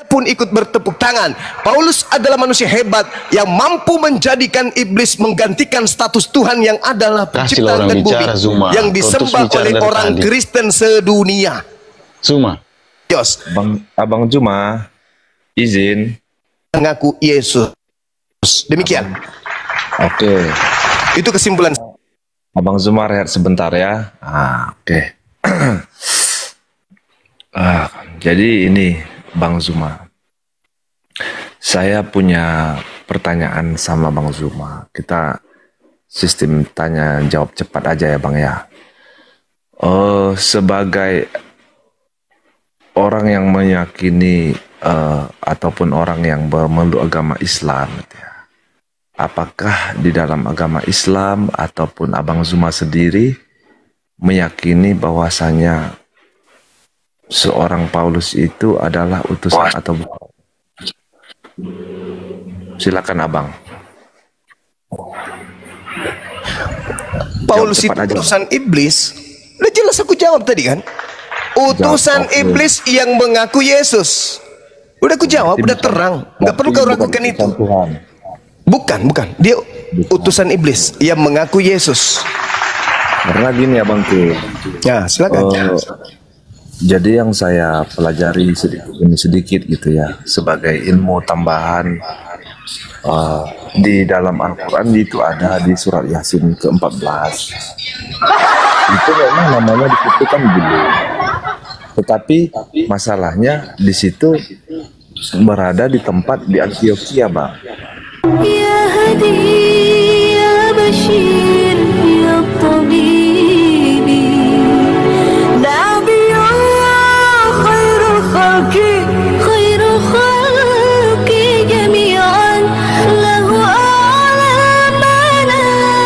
pun ikut bertepuk tangan. Paulus adalah manusia hebat yang mampu menjadikan iblis menggantikan status Tuhan yang adalah pencipta dan bumi yang disembah oleh orang Kristen sedunia. Zuma. Yos. Abang Zuma izin mengaku Yesus. Demikian. Oke. Itu kesimpulan. Abang Zuma rehat sebentar ya. Oke. Jadi ini Bang Zuma, saya punya pertanyaan sama Bang Zuma. Kita sistem tanya jawab cepat aja ya Bang ya. Sebagai orang yang meyakini ataupun orang yang bermeluk agama Islam, ya, apakah di dalam agama Islam ataupun Abang Zuma sendiri meyakini bahwasanya seorang Paulus itu adalah utusan atau bukan? Silakan Abang. Paulus itu utusan iblis. Udah jelas aku jawab tadi kan. Utusan iblis yang mengaku Yesus. Udah aku jawab, udah terang. Nggak perlu kau ragukan itu. Bukan. Dia utusan iblis yang mengaku Yesus. Karena gini Abangku. Ya, silakan. Jadi yang saya pelajari sedikit gitu ya, sebagai ilmu tambahan di dalam Al-Quran itu ada di surat Yasin ke-14. Itu memang namanya disebutkan dulu. Tetapi masalahnya di situ berada di tempat di Antioquia, Bang. Ya Hadi, ya Bashir, ya Tabibi, Nabiyullah khairul khalqi jami'an, lahu a'la manasibi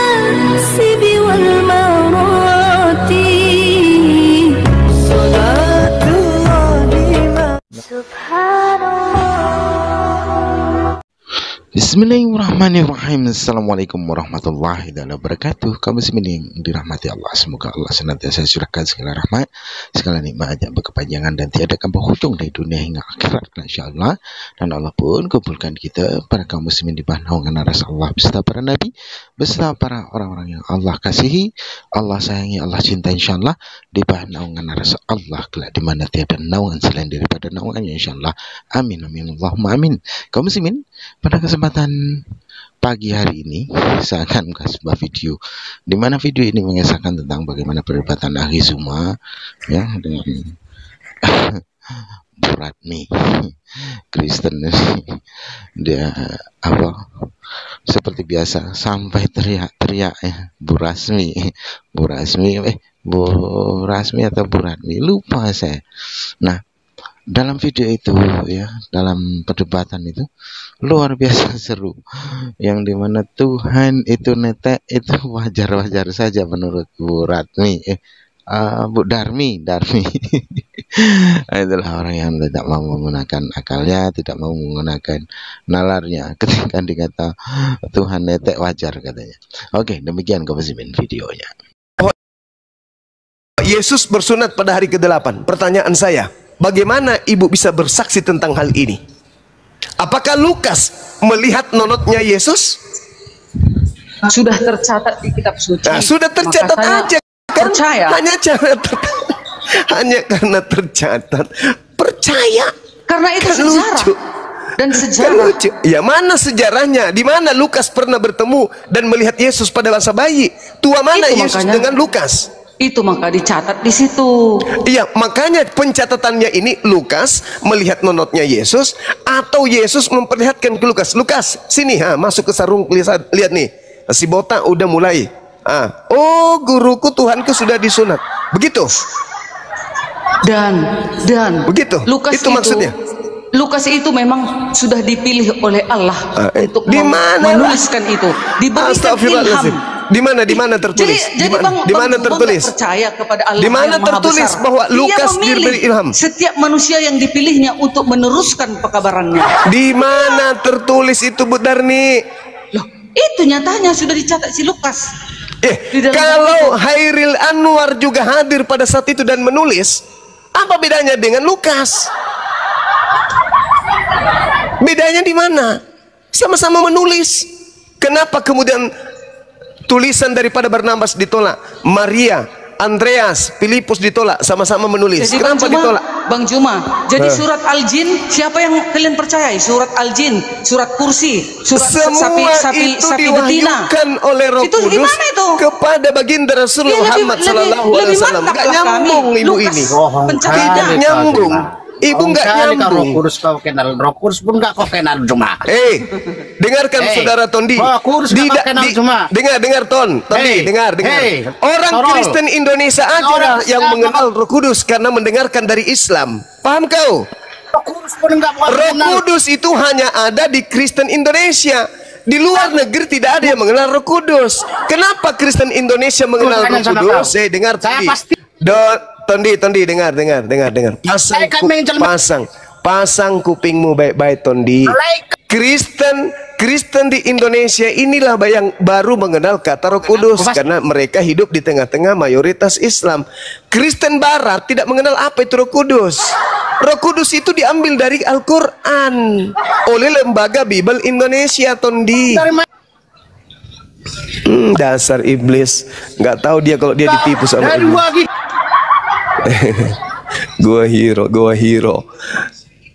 wal marati, salatullahi subhanallah. Bismillahirrahmanirrahim. Assalamualaikum warahmatullahi wabarakatuh. Kaum muslimin yang dirahmati Allah, semoga Allah senantiasa curahkan segala rahmat, segala nikmat yang berkepanjangan dan tiada berhujung dari dunia hingga akhirat, insyaallah. Dan Allah pun kumpulkan kita para kaum muslimin di bawah naungan rasa Allah beserta para nabi, beserta para orang-orang yang Allah kasihi, Allah sayangi, Allah cinta, insyaallah, di bawah naungan rasa Allah kelak di mana tiada naungan selain daripada naungannya, insyaallah. Amin amin Allahumma amin. Kaum muslimin, pada kesempatan pagi hari ini saya akan membuat sebuah video di mana video ini mengisahkan tentang bagaimana perdebatan Akhi Zuma ya dengan Buratmi Kristen. Dia apa seperti biasa sampai teriak-teriak ya, Bu Rasmi atau Buratmi, lupa saya. Nah, dalam video itu ya, dalam perdebatan itu luar biasa seru, yang dimana Tuhan itu netek itu wajar-wajar saja menurut Bu Ratmi, Bu Darmi itulah orang yang tidak mau menggunakan akalnya, tidak mau menggunakan nalarnya ketika dikata Tuhan netek wajar katanya. Oke, demikian kaum muslimin videonya. Yesus bersunat pada hari ke-8. Pertanyaan saya, bagaimana ibu bisa bersaksi tentang hal ini? Apakah Lukas melihat nonotnya Yesus? Sudah tercatat di kitab suci. Nah, sudah tercatat aja kan? Percaya. Hanya karena tercatat percaya. Karena itu kan sejarah. Lucu. Dan sejarah. Kan lucu. Ya, mana sejarahnya? Di mana Lukas pernah bertemu dan melihat Yesus pada masa bayi? Tua mana itu Yesus makanya, dengan Lukas? Itu maka dicatat di situ. Iya, makanya pencatatannya ini Lukas melihat nonotnya Yesus atau Yesus memperlihatkan ke Lukas. Lukas, sini, masuk ke sarung, lihat nih, si botak udah mulai. Oh, guruku, Tuhanku sudah disunat. Begitu. Dan begitu. Lukas itu maksudnya. Lukas itu memang sudah dipilih oleh Allah untuk menuliskan itu. Diberikan ilham. Di mana tertulis? Di mana tertulis? Percaya kepada Allah. Di mana tertulis bahwa Lukas diberi ilham? Setiap manusia yang dipilihnya untuk meneruskan pekabarannya. Di mana tertulis itu, Bu Darni? Loh, itu nyatanya sudah dicatat si Lukas. Kalau Hairil Anwar juga hadir pada saat itu dan menulis, apa bedanya dengan Lukas? Bedanya di mana? Sama-sama menulis. Kenapa kemudian tulisan daripada Barnabas ditolak, Maria, Andreas, Filipus ditolak, sama-sama menulis? Jadi Kenapa ditolak? Bang Juma, jadi surat Al-Jin siapa yang kalian percayai? Surat Al-Jin, surat Kursi, surat Semua sapi itu betina. diwahyukan oleh Roh Itu Kudus gimana itu? kepada baginda Rasulullah Muhammad sallallahu alaihi wasallam. Enggak nyambung ibu ini. Tidak nyambung. Ibu enggak Kalau Roh nyambung. Kudus kau kenal, Roh Kudus pun enggak kau kenal cuma. Dengarkan saudara Tondi. Roh Kudus enggak kau kenal cuma. Dengar Tondi, dengar. Orang Sorol. Kristen Indonesia aja yang mengenal Roh Kudus karena mendengarkan dari Islam. Paham kau? Roh Kudus pun enggak kau Roh kenal. Kudus itu hanya ada di Kristen Indonesia. Di luar negeri tidak ada yang mengenal Roh Kudus. Kenapa Kristen Indonesia mengenal Roh Tanya sama Kudus? kau. Dengar Saya Tondi. pasti- Tondi, dengar. Saya kan Pasang kupingmu baik-baik, Tondi. Kristen di Indonesia inilah yang baru mengenal kata Roh Kudus karena mereka hidup di tengah-tengah mayoritas Islam. Kristen Barat tidak mengenal apa itu Roh Kudus. Roh Kudus itu diambil dari Al-Quran oleh Lembaga Bible Indonesia, Tondi. Dasar iblis, nggak tahu dia kalau dia ditipu sama Dari iblis. lagi. Gua hero.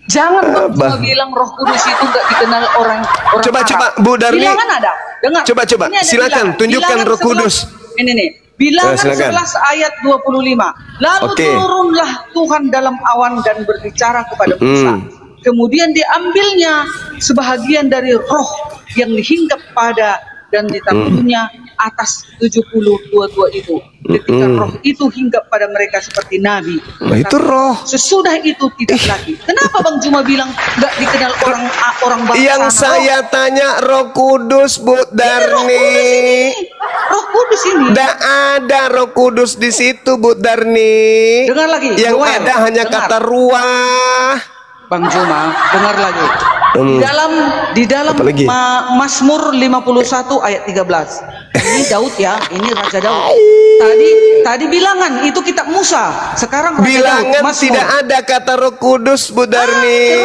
Jangan Bang Juma bilang Roh Kudus itu nggak dikenal orang Coba, Arab. Bu Darni. Bilangan ada. Dengar. Coba, Ini ada silakan bilangan. tunjukkan Bilangan Roh Kudus. 11. Ini nih. Bilangan silakan. 11 ayat 25. Lalu Oke. turunlah Tuhan dalam awan dan berbicara kepada Musa. Kemudian diambilnya sebahagian dari roh yang dihinggap pada dan ditaruhnya atas 70 itu. Ketika roh itu hinggap pada mereka seperti nabi. Nah, itu roh. Sesudah itu tidak lagi. Kenapa Bang Juma bilang nggak dikenal orang bangsa Yang sana? saya tanya Roh Kudus, Bu Darni. Roh Kudus ini. Tidak ada Roh Kudus di situ, Bu Darni. Dengar lagi. Yang Joel, ada hanya dengar. kata ruah. Bang Juma, dengar lagi. Di dalam Apa lagi? Mazmur 51 ayat 13. Ini Daud ya, ini Raja Daud. Tadi bilangan itu kitab Musa. Sekarang Raja Bilangan Daud, Mazmur. tidak ada kata Roh Kudus, Bu Darni.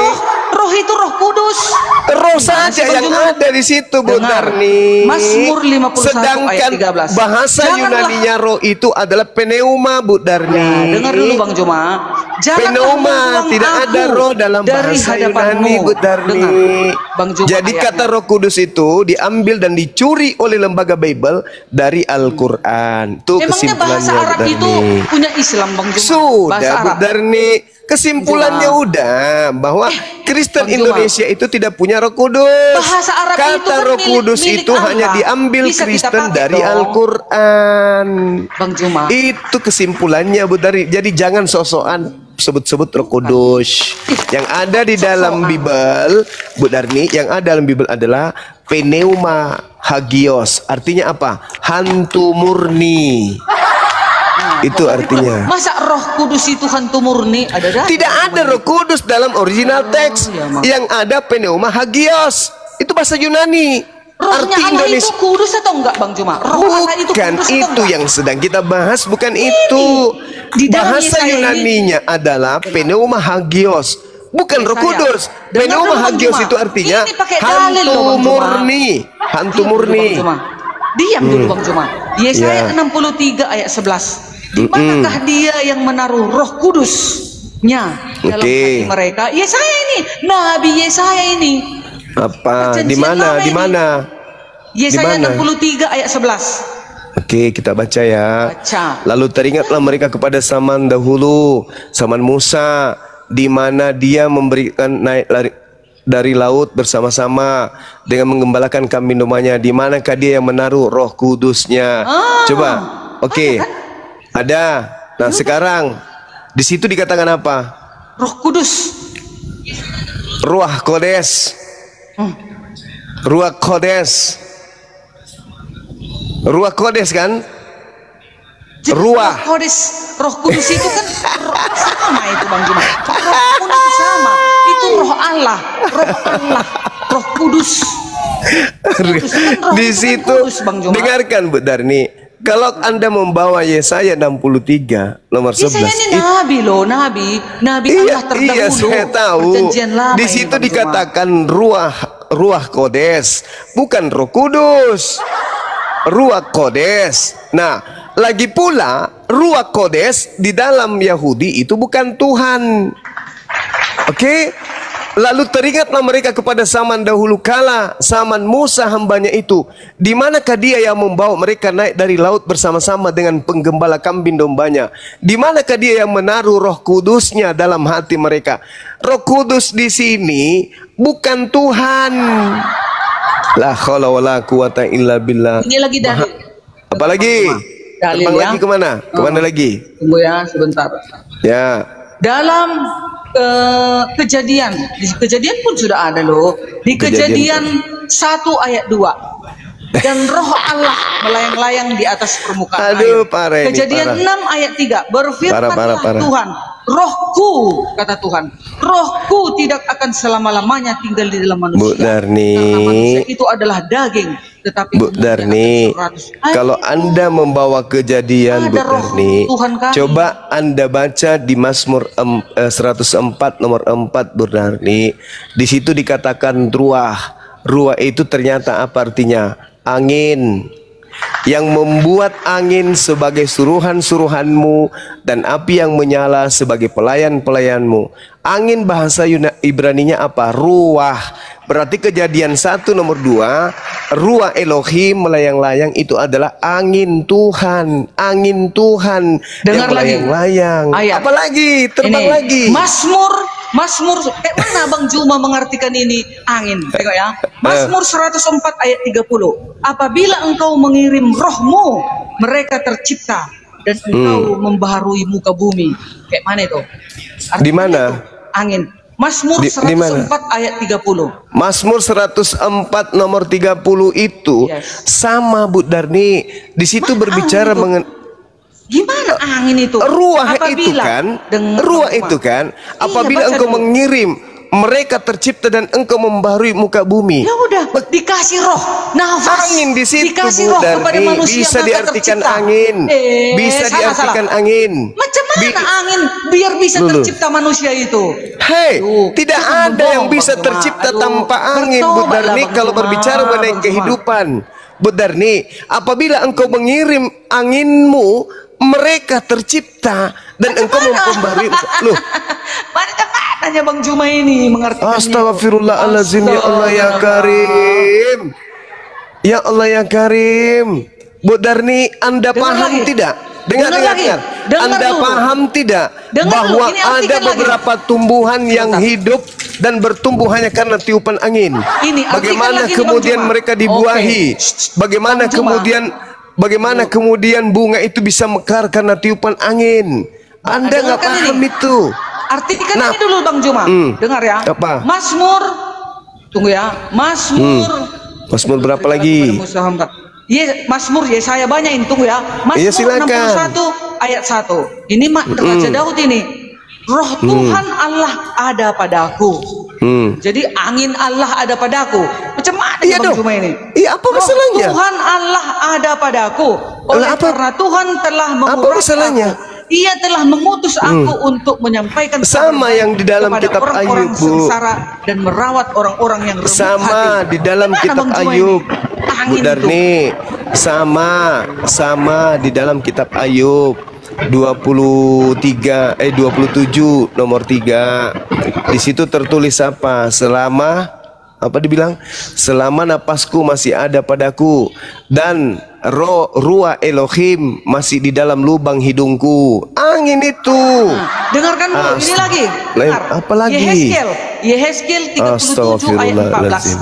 Roh itu Roh Kudus. Roh saja Bang yang Juma? ada di situ, Bu Dengar. Darni. Mazmur 51 Sedangkan ayat 13. bahasa Janganlah- Yunaninya roh itu adalah pneuma, Bu Darni. Dengar dulu Bang Juma. Janganlah Pneuma, membuang tidak aku ada roh dalam dari bahasa hadapanmu. Yunani, Bu Darni. Dengar, Bang Juma, Jadi ayatnya. kata Roh Kudus itu diambil dan dicuri oleh lembaga Bible dari Al-Quran. Itu Emangnya bahasa kesimpulannya, Arab Bu itu Darni. punya Islam Bang Juma? Bahasa Sudah, Bu Arab. Darni. Kesimpulannya Juma. udah bahwa Kristen Bang Juma. Indonesia itu tidak punya Roh Kudus. Bahasa Arab itu Kata kan Roh Kudus milik itu Allah. hanya diambil Bisa kita Kristen pakai dari dong. Al-Quran. Bang Juma. Itu kesimpulannya, Bu Darni. Jadi jangan sosokan sebut-sebut Roh Kudus. Yang ada di dalam Bible, Bu Darni, yang ada dalam Bible adalah pneuma hagios. Artinya apa? Hantu murni. Itu artinya. Masa Roh Kudus itu hantu murni? Ada Tidak ada Roh Kudus dalam original teks. iya, Mak. Yang ada pneuma hagios. Itu bahasa Yunani. Rohnya Arti Allah itu Indonesia. kudus atau enggak Bang Juma? Roh Allah itu Bukan kudus atau itu enggak? yang sedang kita bahas, bukan itu. Di dalam Bahasa Yesaya Yunaninya adalah pneuma hagios, bukan Roh Yesaya. Kudus. Dengar Pneuma dulu, Bang hagios Juma. itu artinya Ini pakai dalil hantu loh, Bang Juma. murni, hantu Diam dulu, murni. Bang Juma. Diam dulu Bang Juma. Yesaya Ya. 63 ayat 11. Di manakah dia yang menaruh Roh Kudusnya dalam Oke. hati mereka? Yesaya ini, Nabi Yesaya ini. Apa? Perjanjian Di mana? lama Di ini. mana? Yesaya Di mana? 63 ayat 11. Oke, kita baca ya. Baca. Lalu teringatlah mereka kepada zaman dahulu, zaman Musa, di mana dia memberikan naik lari dari laut bersama-sama dengan menggembalakan kambing dombanya. Di manakah dia yang menaruh Roh Kudusnya? Coba. Oke. Ada. Nah, sekarang di situ dikatakan apa? Roh Kudus. Ruah Kodes. Ruah Kodes. Ruah Kodes kan? Jadi Ruah. Roh Kudus itu kan sama itu Bang Juma. Roh Kudus itu sama. Itu Roh Allah. Roh Kudus. Kudus kan roh Di itu kan situ kudus, Bang Juma. dengarkan Bu Darni. Kalau Anda membawa Yesaya 63 nomor 11 Yesaya ini nabi loh, nabi iya, Allah terdahulu. iya saya tahu. Perjanjian lama Di ini, situ Bang Juma. dikatakan ruah kodes, bukan Roh Kudus. Ruah kodes. Nah, lagi pula ruah kodes di dalam Yahudi itu bukan Tuhan. Oke? Lalu teringatlah mereka kepada zaman dahulu kala, zaman Musa hambanya itu. Di manakah dia yang membawa mereka naik dari laut bersama-sama dengan penggembala kambing dombanya? Di manakah dia yang menaruh Roh Kudusnya dalam hati mereka? Roh Kudus di sini bukan Tuhan. La haula wala quwata illa billah. Ini lagi dalil. Apalagi? Dalil Terbang ya. lagi kemana? Kemana lagi? Tunggu ya sebentar. Ya. Dalam kejadian, di kejadian pun sudah ada loh. Di kejadian 1 ayat 2. Dan roh Allah melayang-layang di atas permukaan Aduh, air. parah ini, Kejadian parah. 6 ayat 3. Berfirmanlah Parah. Tuhan, rohku, kata Tuhan, rohku tidak akan selama-lamanya tinggal di dalam manusia. Bu Darni. Karena manusia itu adalah daging. Tetapi Bu Darni, kalau Anda membawa kejadian Bu Ada roh Darni, Tuhan kami. coba Anda baca di Mazmur 104 nomor 4 Bu Darni. Di situ dikatakan ruah. Ruah itu ternyata apa artinya? Angin. Yang membuat angin sebagai suruhan-suruhanmu dan api yang menyala sebagai pelayan-pelayanmu. Angin bahasa Ibraninya apa? Ruah. Berarti kejadian 1 nomor 2, ruah Elohim melayang-layang itu adalah angin Tuhan. Angin Tuhan Dengar yang lagi. melayang-layang. Ayat. Apalagi? Terbang Ini, lagi. Mazmur, kayak mana Bang Juma mengartikan ini angin? Tengok ya. Mazmur 104 ayat 30. Apabila engkau mengirim rohmu, mereka tercipta dan engkau membaharui muka bumi. Kayak mana itu? Di mana? Itu, angin. Mazmur Di 104 mana? ayat 30. Mazmur 104 nomor 30 itu Yes. sama Bu Darni. Di situ Mana berbicara angin itu? mengenai Gimana angin itu? ruah itu Apabila- kan, Dengar, ruah Bang itu Juma. kan, Iya, apabila baca engkau dulu. mengirim mereka tercipta dan engkau membaharui muka bumi. Ya udah, dikasih roh, nafas. Angin di situ dikasih Bu roh kepada Darni, manusia, bisa maka diartikan tercipta. angin, bisa salah, diartikan salah. angin. Macam mana angin biar bisa Lulu. tercipta manusia itu? Hei, Aduh, tidak jangan ada yang membohong, bisa Bang Juma. tercipta Aduh, tanpa angin, Bu bertobatlah, Darni. Bang Kalau Juma, berbicara mengenai Bang Juma. kehidupan, Bu Darni, apabila engkau mengirim anginmu, mereka tercipta dan engkau membaharui. Loh, Mana Bang Juma ini mengartikannya? Astagfirullahaladzim, ya Allah ya Karim. Ya Allah ya Karim. Bu Darni, Anda Dengar paham lagi. tidak? Dengar. Dengar Anda dulu. paham tidak Dengar bahwa dulu, ini artikan ada lagi. beberapa tumbuhan yang Sebentar. hidup dan bertumbuh hanya karena tiupan angin. Ini artikan Bagaimana lagi, kemudian Bang Juma. mereka dibuahi? Oke. Bagaimana Bang Juma. Bagaimana kemudian bunga itu bisa mekar karena tiupan angin? Anda nggak dengarkan paham ini. itu. Artikan Nah. ini dulu Bang Juma. Dengar ya. Apa? Mazmur. Tunggu ya. Mazmur. Mazmur berapa lagi? Mazmur Yesaya banyak ini, tunggu ya. Mazmur Iya, silakan. 61 ayat 1. Ini Raja Daud ini. Roh Tuhan Allah ada padaku. Jadi angin Allah ada padaku. Macam mana Iya Bang dong. Juma ini? Iya, apa Roh masalahnya? Tuhan Allah ada padaku. Oleh Lah, apa- karena Tuhan telah apa menguras masalahnya? aku. Ia telah mengutus aku untuk menyampaikan Sama kabar yang di dalam kepada kitab orang-orang Ayub, Bu. sengsara dan merawat orang-orang yang remuk Sama hati. di dalam Gimana, kitab Bang Juma, Ayub, ini? Bu Angin itu. Darni. Sama di dalam kitab Ayub 27 nomor 3. Di situ tertulis apa? Apa dibilang? Selama napasku masih ada padaku dan ruah Elohim masih di dalam lubang hidungku. Angin itu. Dengarkan dulu, ini lagi. Dengar. Apa lagi? Yehezkiel 37 ayat 14. Astagfirullahaladzim.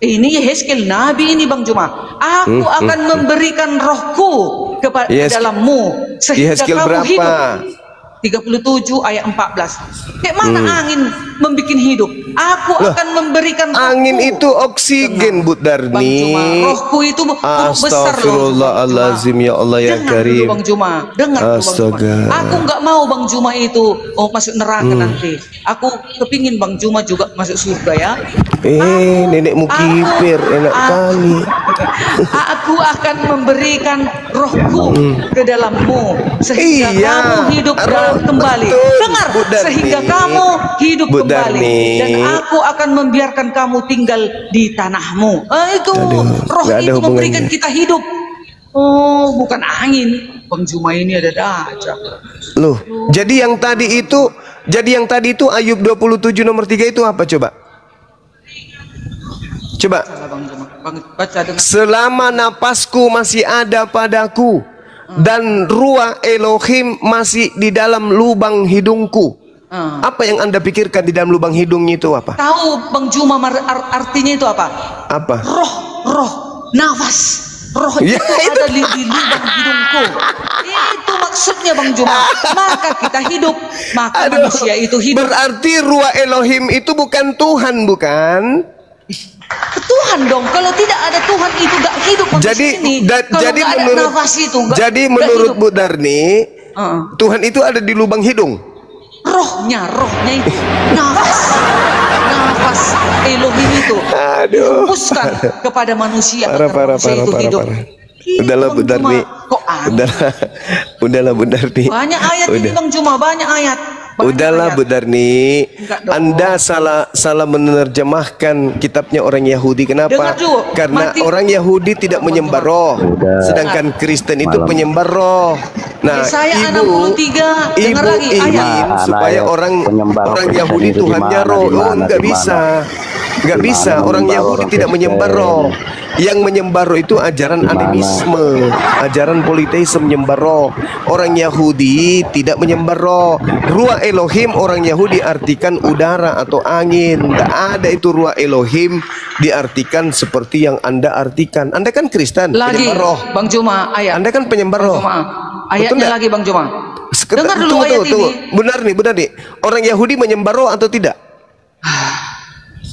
Ini Yehezkiel Nabi ini Bang Juma. Aku akan memberikan rohku kepada dalammu sehingga Yehezkiel kamu berapa? hidup. 37 ayat 14. Kayak mana angin membuat hidup? Aku akan memberikan rohku. Angin itu oksigen, Bu Bang Darni. Juma, rohku itu besar loh. Astagfirullahaladzim, ya Allah ya Dengar Karim. dulu Bang Juma, dengar dulu Bang Astaga. Juma. Aku nggak mau Bang Juma itu masuk neraka nanti. Aku kepingin Bang Juma juga masuk surga ya. Nenekmu kipir, enak kali. Aku akan memberikan rohku ke dalammu sehingga Iya, kamu hidup roh, kembali. betul, Dengar, Bu Darni. sehingga kamu hidup Bu kembali Darni. dan aku akan membiarkan kamu tinggal di tanahmu. Itu roh nggak ada itu memberikan hubungannya. kita hidup. Oh, bukan angin. Bang Juma ini ada aja. Loh, jadi yang tadi itu Ayub 27 nomor 3 itu apa coba? Coba. Salah Bang Juma. Bang, baca dengan Selama napasku masih ada padaku dan ruah Elohim masih di dalam lubang hidungku. Apa yang Anda pikirkan di dalam lubang hidungnya itu apa? tahu Bang Juma artinya itu apa? Apa? Roh, nafas. Roh Ya, itu ada di lubang hidungku. Itu maksudnya Bang Juma. Maka kita hidup, maka Aduh, manusia itu hidup. berarti ruah Elohim itu bukan Tuhan, bukan? Tuhan dong. Kalau tidak ada Tuhan itu gak hidup manusia Jadi ini. Kalau jadi gak ada menurut nafas itu gak, jadi gak menurut hidup. Bu Darni, Tuhan itu ada di lubang hidung. Rohnya itu nafas Elohim itu Aduh. dihembuskan kepada manusia agar manusia itu hidup. Udahlah Bu Bang Darni. Juma, kok aneh? Udahlah Bu Darni. Banyak ayat ini Bang Juma, banyak ayat. Banyak Udahlah ayat. Bu Darni. Enggak dong. Anda salah menerjemahkan kitabnya orang Yahudi. Kenapa? Dengar dulu, Karena mati. orang Yahudi tidak menyembah roh, sedangkan Kristen itu penyembah roh. Nah, Yesaya ibu 63, dengar lagi ingin ayat. supaya orang Yahudi Tuhannya roh. Oh, nggak bisa. Nggak bisa, orang Yahudi tidak menyembah roh. Yang menyembah roh itu ajaran animisme, ajaran politeisme, menyembah roh. Orang Yahudi tidak menyembah roh. Ruah Elohim orang Yahudi artikan udara atau angin. Tidak ada itu ruah Elohim diartikan seperti yang Anda artikan. Anda kan Kristen, Lagi penyembah roh. Bang Juma ayat. Anda kan penyembah Bang roh. Juma, Betul ayatnya nggak? lagi Bang Juma. Dengar dulu Tunggu, ayat tunggu. ini. Benar nih. Orang Yahudi menyembah roh atau tidak?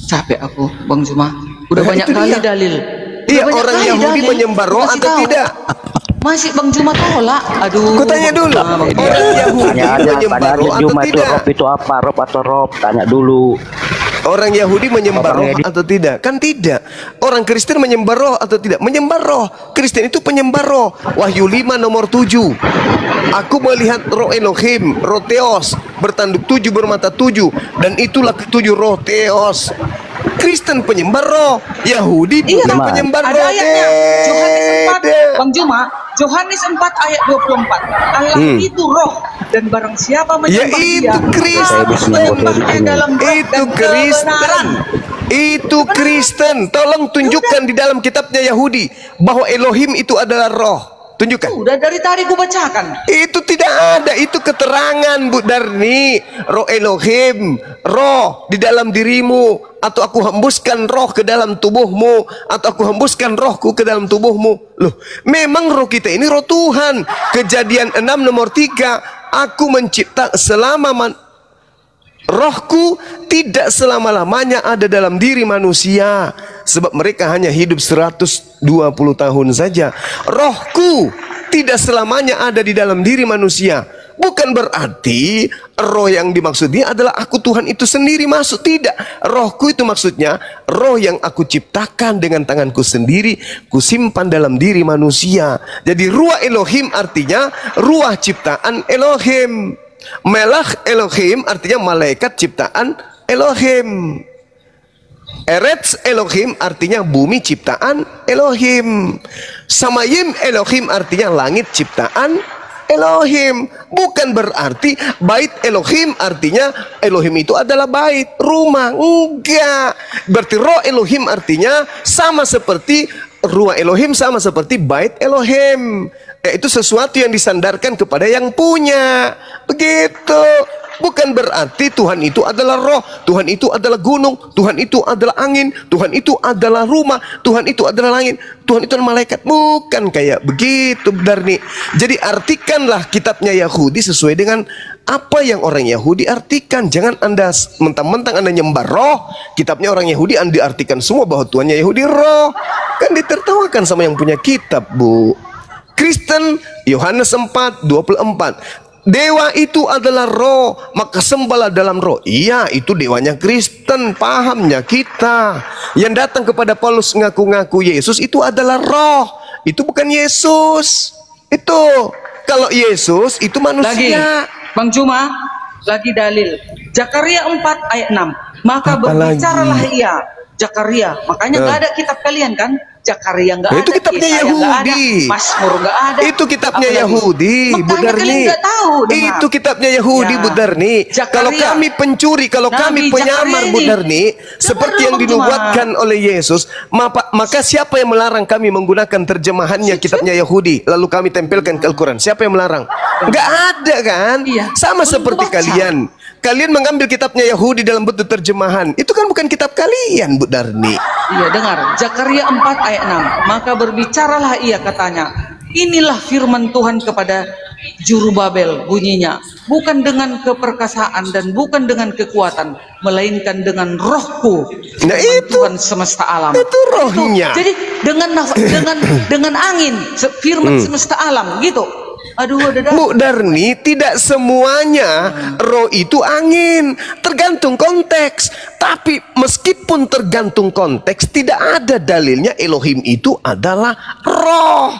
Capek aku Bang Juma. Udah Nah, banyak itu kali dia. dalil. Iya, Udah banyak orang kali Yahudi dalil. menyembah roh Kasih atau tahu. tidak? Masih Bang Juma tolak. Aduh. Ku tanya dulu. Bang Juma. Orang Yahudi Tanya aja menyembah roh atau Juma itu tidak? rob itu apa? Rob atau rob? Tanya dulu. Orang Yahudi menyembah roh atau tidak? Kan tidak. Orang Kristen menyembah roh atau tidak? Menyembah roh. Kristen itu penyembah roh. Wahyu 5 nomor 7. Aku melihat roh Elohim, roh Theos, bertanduk 7 bermata 7, dan itulah ketujuh roh Theos. Kristen penyembah roh, Yahudi Iya, bukan penyembah ada roh. ayatnya. Yohanes 4, Beda. Bang Juma, Yohanes 4 ayat 24. Allah itu roh dan barang siapa Ya menyembah itu dia Kristen. harus menyembahnya dalam roh Itu dan Kristen. kebenaran. Itu Kristen. Tolong tunjukkan di dalam kitabnya Yahudi bahwa Elohim itu adalah roh. Tunjukkan. Udah dari tadi gue bacakan. Itu tidak ada, itu keterangan Bu Darni. Roh Elohim, roh di dalam dirimu, atau aku hembuskan roh ke dalam tubuhmu, atau aku hembuskan rohku ke dalam tubuhmu. Loh, memang roh kita ini roh Tuhan. Kejadian 6 nomor 3, aku mencipta rohku tidak selama-lamanya ada dalam diri manusia, sebab mereka hanya hidup 120 tahun saja. Rohku tidak selamanya ada di dalam diri manusia. Bukan berarti roh yang dimaksudnya adalah aku Tuhan itu sendiri masuk. Tidak. Rohku itu maksudnya roh yang aku ciptakan dengan tanganku sendiri, kusimpan dalam diri manusia. Jadi ruah Elohim artinya ruah ciptaan Elohim. Melach Elohim artinya malaikat ciptaan Elohim. Eretz Elohim artinya bumi ciptaan Elohim. Samayim Elohim artinya langit ciptaan Elohim. Bukan berarti bait Elohim artinya Elohim itu adalah bait, rumah. Enggak. Berarti roh Elohim artinya sama seperti ruah Elohim, sama seperti bait Elohim. Yaitu sesuatu yang disandarkan kepada yang punya. Begitu. Bukan berarti Tuhan itu adalah roh, Tuhan itu adalah gunung, Tuhan itu adalah angin, Tuhan itu adalah rumah, Tuhan itu adalah langit, Tuhan itu adalah malaikat. Bukan kayak begitu, Darni. Jadi artikanlah kitabnya Yahudi sesuai dengan apa yang orang Yahudi artikan. Jangan Anda mentang-mentang Anda nyembah roh, kitabnya orang Yahudi Anda artikan semua bahwa Tuhannya Yahudi roh. Kan ditertawakan sama yang punya kitab, Bu. Kristen Yohanes 4:24. Dewa itu adalah roh, maka sembahlah dalam roh. Iya, itu dewanya Kristen, pahamnya kita. Yang datang kepada Paulus ngaku-ngaku Yesus itu adalah roh. Itu bukan Yesus. Itu kalau Yesus itu Lagi, manusia. Bang Juma, lagi dalil. Zakaria 4 ayat 6. Maka Apa berbicaralah lagi? ia. Zakaria. Makanya nggak ada kitab kalian kan? Zakaria nggak ada. Itu kitabnya Yesaya nggak ada, Yahudi. Mazmur nggak ada. Itu kitabnya Apalagi? Yahudi, Bu Makanya Darni. kalian nggak tahu. dengar. Itu kitabnya Yahudi, Ya. Bu Darni. Zakaria. Kalau kami pencuri, kalau Nabi kami penyamar, Zakaria Bu ini. Darni, seperti dulu, yang Bang dinubuatkan oleh Yesus, maka siapa yang melarang kami menggunakan terjemahannya kitabnya Yahudi, lalu kami tempelkan ke Al-Quran? Siapa yang melarang? Nggak ada kan? Iya. Sama Belum seperti kebaca. kalian. Kalian mengambil kitabnya Yahudi dalam bentuk terjemahan. Itu kan bukan kitab kalian, Bu Darni. Iya, dengar. Zakaria 4 ayat 6. Maka berbicaralah ia, katanya, inilah firman Tuhan kepada Jurubabel, bunyinya, bukan dengan keperkasaan dan bukan dengan kekuatan, melainkan dengan rohku. Nah, firman itu. Tuhan semesta alam. Itu rohnya. Jadi dengan angin, firman semesta alam gitu. Aduh, ada Bu Darni, tidak semuanya roh itu angin, tergantung konteks. Tapi meskipun tergantung konteks, tidak ada dalilnya Elohim itu adalah roh.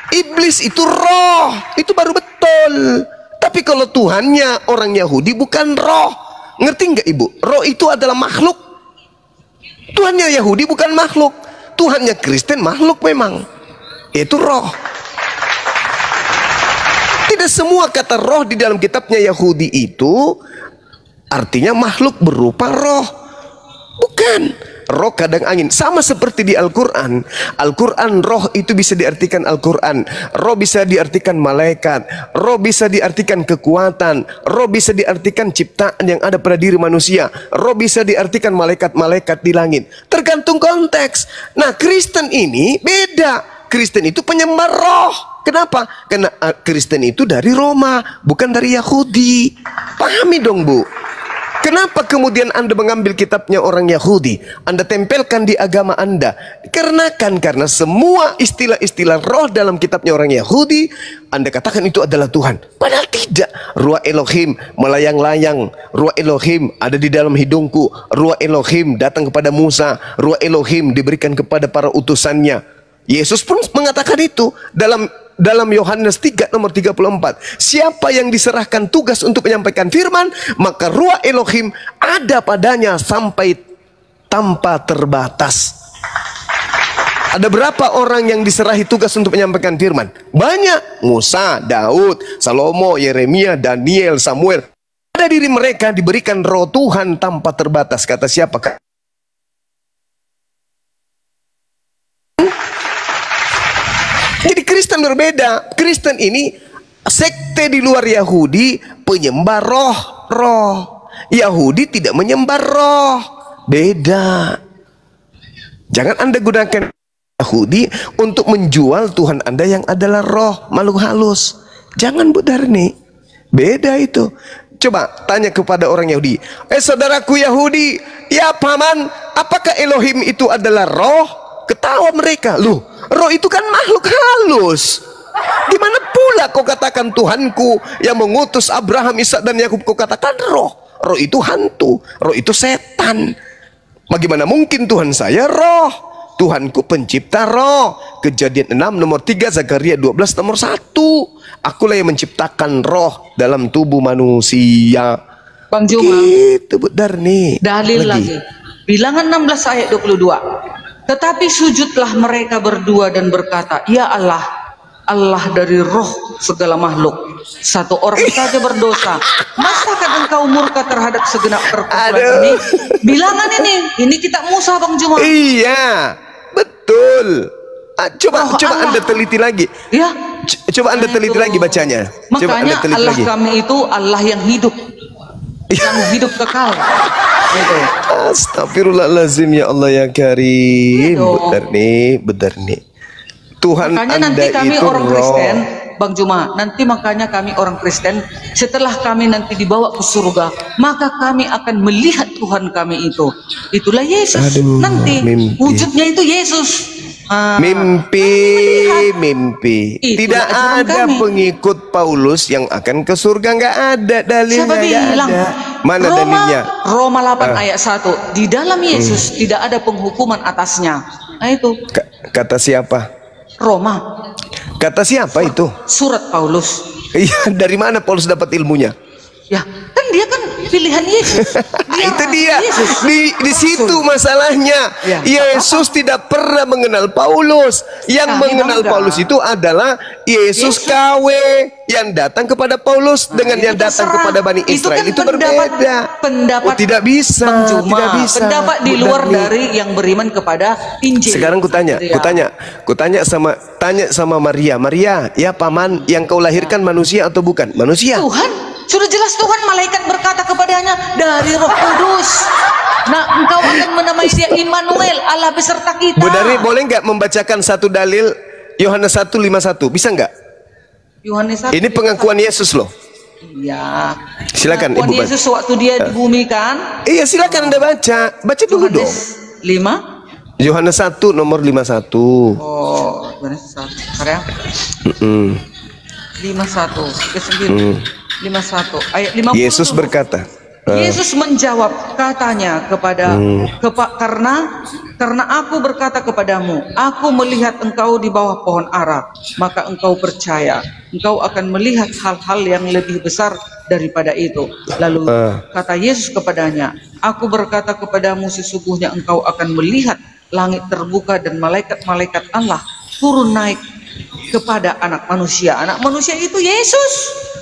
Iblis itu roh, itu baru betul. Tapi kalau Tuhannya orang Yahudi bukan roh. Ngerti nggak Ibu? Roh itu adalah makhluk. Tuhannya Yahudi bukan makhluk. Tuhannya Kristen makhluk memang. Itu roh. Tidak semua kata roh di dalam kitabnya Yahudi itu artinya makhluk berupa roh. Bukan. Roh kadang angin. Sama seperti di Al-Quran. Al-Quran roh itu bisa diartikan Al-Quran. Roh bisa diartikan malaikat. Roh bisa diartikan kekuatan. Roh bisa diartikan ciptaan yang ada pada diri manusia. Roh bisa diartikan malaikat-malaikat di langit. Tergantung konteks. Nah, Kristen ini beda. Kristen itu penyembah roh. Kenapa? Karena Kristen itu dari Roma, bukan dari Yahudi. Pahami dong, Bu. Kenapa kemudian Anda mengambil kitabnya orang Yahudi, Anda tempelkan di agama Anda? Karena semua istilah-istilah roh dalam kitabnya orang Yahudi, Anda katakan itu adalah Tuhan. Padahal tidak. Ruah Elohim melayang-layang. Ruah Elohim ada di dalam hidungku. Ruah Elohim datang kepada Musa. Ruah Elohim diberikan kepada para utusannya. Yesus pun mengatakan itu dalam Yohanes 3 nomor 34. Siapa yang diserahkan tugas untuk menyampaikan firman, maka ruah Elohim ada padanya sampai tanpa terbatas. Ada berapa orang yang diserahi tugas untuk menyampaikan firman? Banyak. Musa, Daud, Salomo, Yeremia, Daniel, Samuel. Pada diri mereka diberikan roh Tuhan tanpa terbatas. Kata siapa? Jadi Kristen berbeda. Kristen ini sekte di luar Yahudi, penyembah roh. Yahudi tidak menyembah roh. Beda. Jangan Anda gunakan Yahudi untuk menjual Tuhan Anda yang adalah roh, makhluk halus. Jangan, Bu Darni. Beda itu. Coba tanya kepada orang Yahudi. Saudaraku Yahudi, ya paman, apakah Elohim itu adalah roh? Ketawa mereka. Loh, roh itu kan makhluk halus. Gimana pula kau katakan Tuhanku yang mengutus Abraham, Ishak dan Yakub, kau katakan roh? Roh itu hantu, roh itu setan. Bagaimana mungkin Tuhan saya roh? Tuhanku pencipta roh. Kejadian 6 nomor 3, Zakaria 12 nomor 1. Akulah yang menciptakan roh dalam tubuh manusia. Bang Juma, Gitu, Bu Darni. dalil lagi. Bilangan 16 ayat 22. Tetapi sujudlah mereka berdua dan berkata, ya Allah, Allah dari roh segala makhluk. Satu orang saja berdosa. Masakan engkau murka terhadap segenap perkumpulan ini? Bilangan ini kitab Musa, Bang Juma. Iya, betul. Coba Allah. Anda teliti lagi. Ya. Coba Anda teliti lagi bacanya. Coba Anda Makanya teliti Allah lagi. kami itu Allah yang hidup. Yang hidup kekal. Gitu. Astagfirullahaladzim, ya Allah ya Karim. Iya dong. Benar nih. Tuhan Makanya Anda nanti kami itu orang roh. Kristen, Bang Juma, nanti makanya kami orang Kristen, setelah kami nanti dibawa ke surga, maka kami akan melihat Tuhan kami itu. Itulah Yesus. Aduh, Nanti mimpi. wujudnya itu Yesus. Mimpi. Itulah Tidak ajaran ada kami. pengikut Paulus yang akan ke surga, nggak ada dalilnya. Siapa nggak bilang? ada. Mana dalilnya? Roma 8 ayat 1. Di dalam Yesus tidak ada penghukuman atasnya. Nah itu Kata siapa? Roma. Kata siapa itu? Surat Paulus. Iya, dari mana Paulus dapat ilmunya? Ya, kan dia kan pilihan Yesus. Itu dia. Yesus. Di situ masalahnya. Ya, Yesus tidak pernah mengenal Paulus. Yang Kami mengenal bangga. Paulus itu adalah Yesus KW yang datang kepada Paulus dengan itu yang datang terserah. kepada Bani Israel. Itu Itu, kan berbeda. pendapat Oh, tidak bisa. Bang Juma. Tidak bisa. Pendapat di Bu luar Darni. dari yang beriman kepada Injil. Sekarang kutanya, Gitu ya. kutanya sama Maria. Maria, ya paman yang kau lahirkan manusia atau bukan? Manusia. Tuhan, sudah jelas Tuhan, malaikat berkata kepadanya dari Roh Kudus. Nah, engkau akan menamai dia Immanuel, Allah beserta kita. Bu Dari, boleh nggak membacakan satu dalil Yohanes 1:51? Bisa nggak? Yohanes 1. Ini pengakuan Yesus loh. Iya. Silakan, Pengakuan Ibu. Yesus waktu dia di bumi kan. Iya, silakan Anda baca. Baca dulu dong. Yohanes 5. Yohanes 1 nomor 51. Oh, Yohanes 1. Bentar ya. Mm-mm. 51 ke 9. 51 ayat 50. Yesus berkata, Yesus menjawab katanya karena aku berkata kepadamu, aku melihat engkau di bawah pohon ara, maka engkau percaya, engkau akan melihat hal-hal yang lebih besar daripada itu. Lalu kata Yesus kepadanya, aku berkata kepadamu, sesungguhnya engkau akan melihat langit terbuka dan malaikat-malaikat Allah turun naik kepada anak manusia. Anak manusia itu Yesus.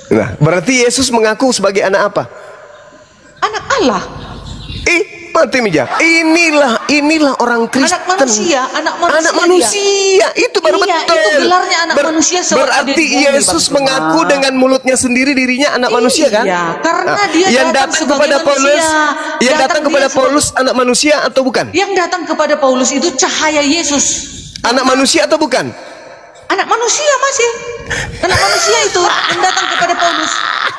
nah, berarti Yesus mengaku sebagai anak apa? Anak Allah. Mati mijak. Inilah orang Kristen. Anak manusia Anak manusia. Itu baru Iya, betul. itu gelarnya anak manusia sewaktu Berarti dia di bumi, Yesus Bang Juma. mengaku dengan mulutnya sendiri dirinya anak manusia kan? Iya, karena dia yang datang datang sebagai kepada Paulus, manusia. yang datang Dia kepada sebagai- Paulus anak manusia atau bukan? Yang datang kepada Paulus itu cahaya Yesus. Anak manusia atau bukan? Anak manusia masih. Anak manusia itu yang datang kepada Paulus.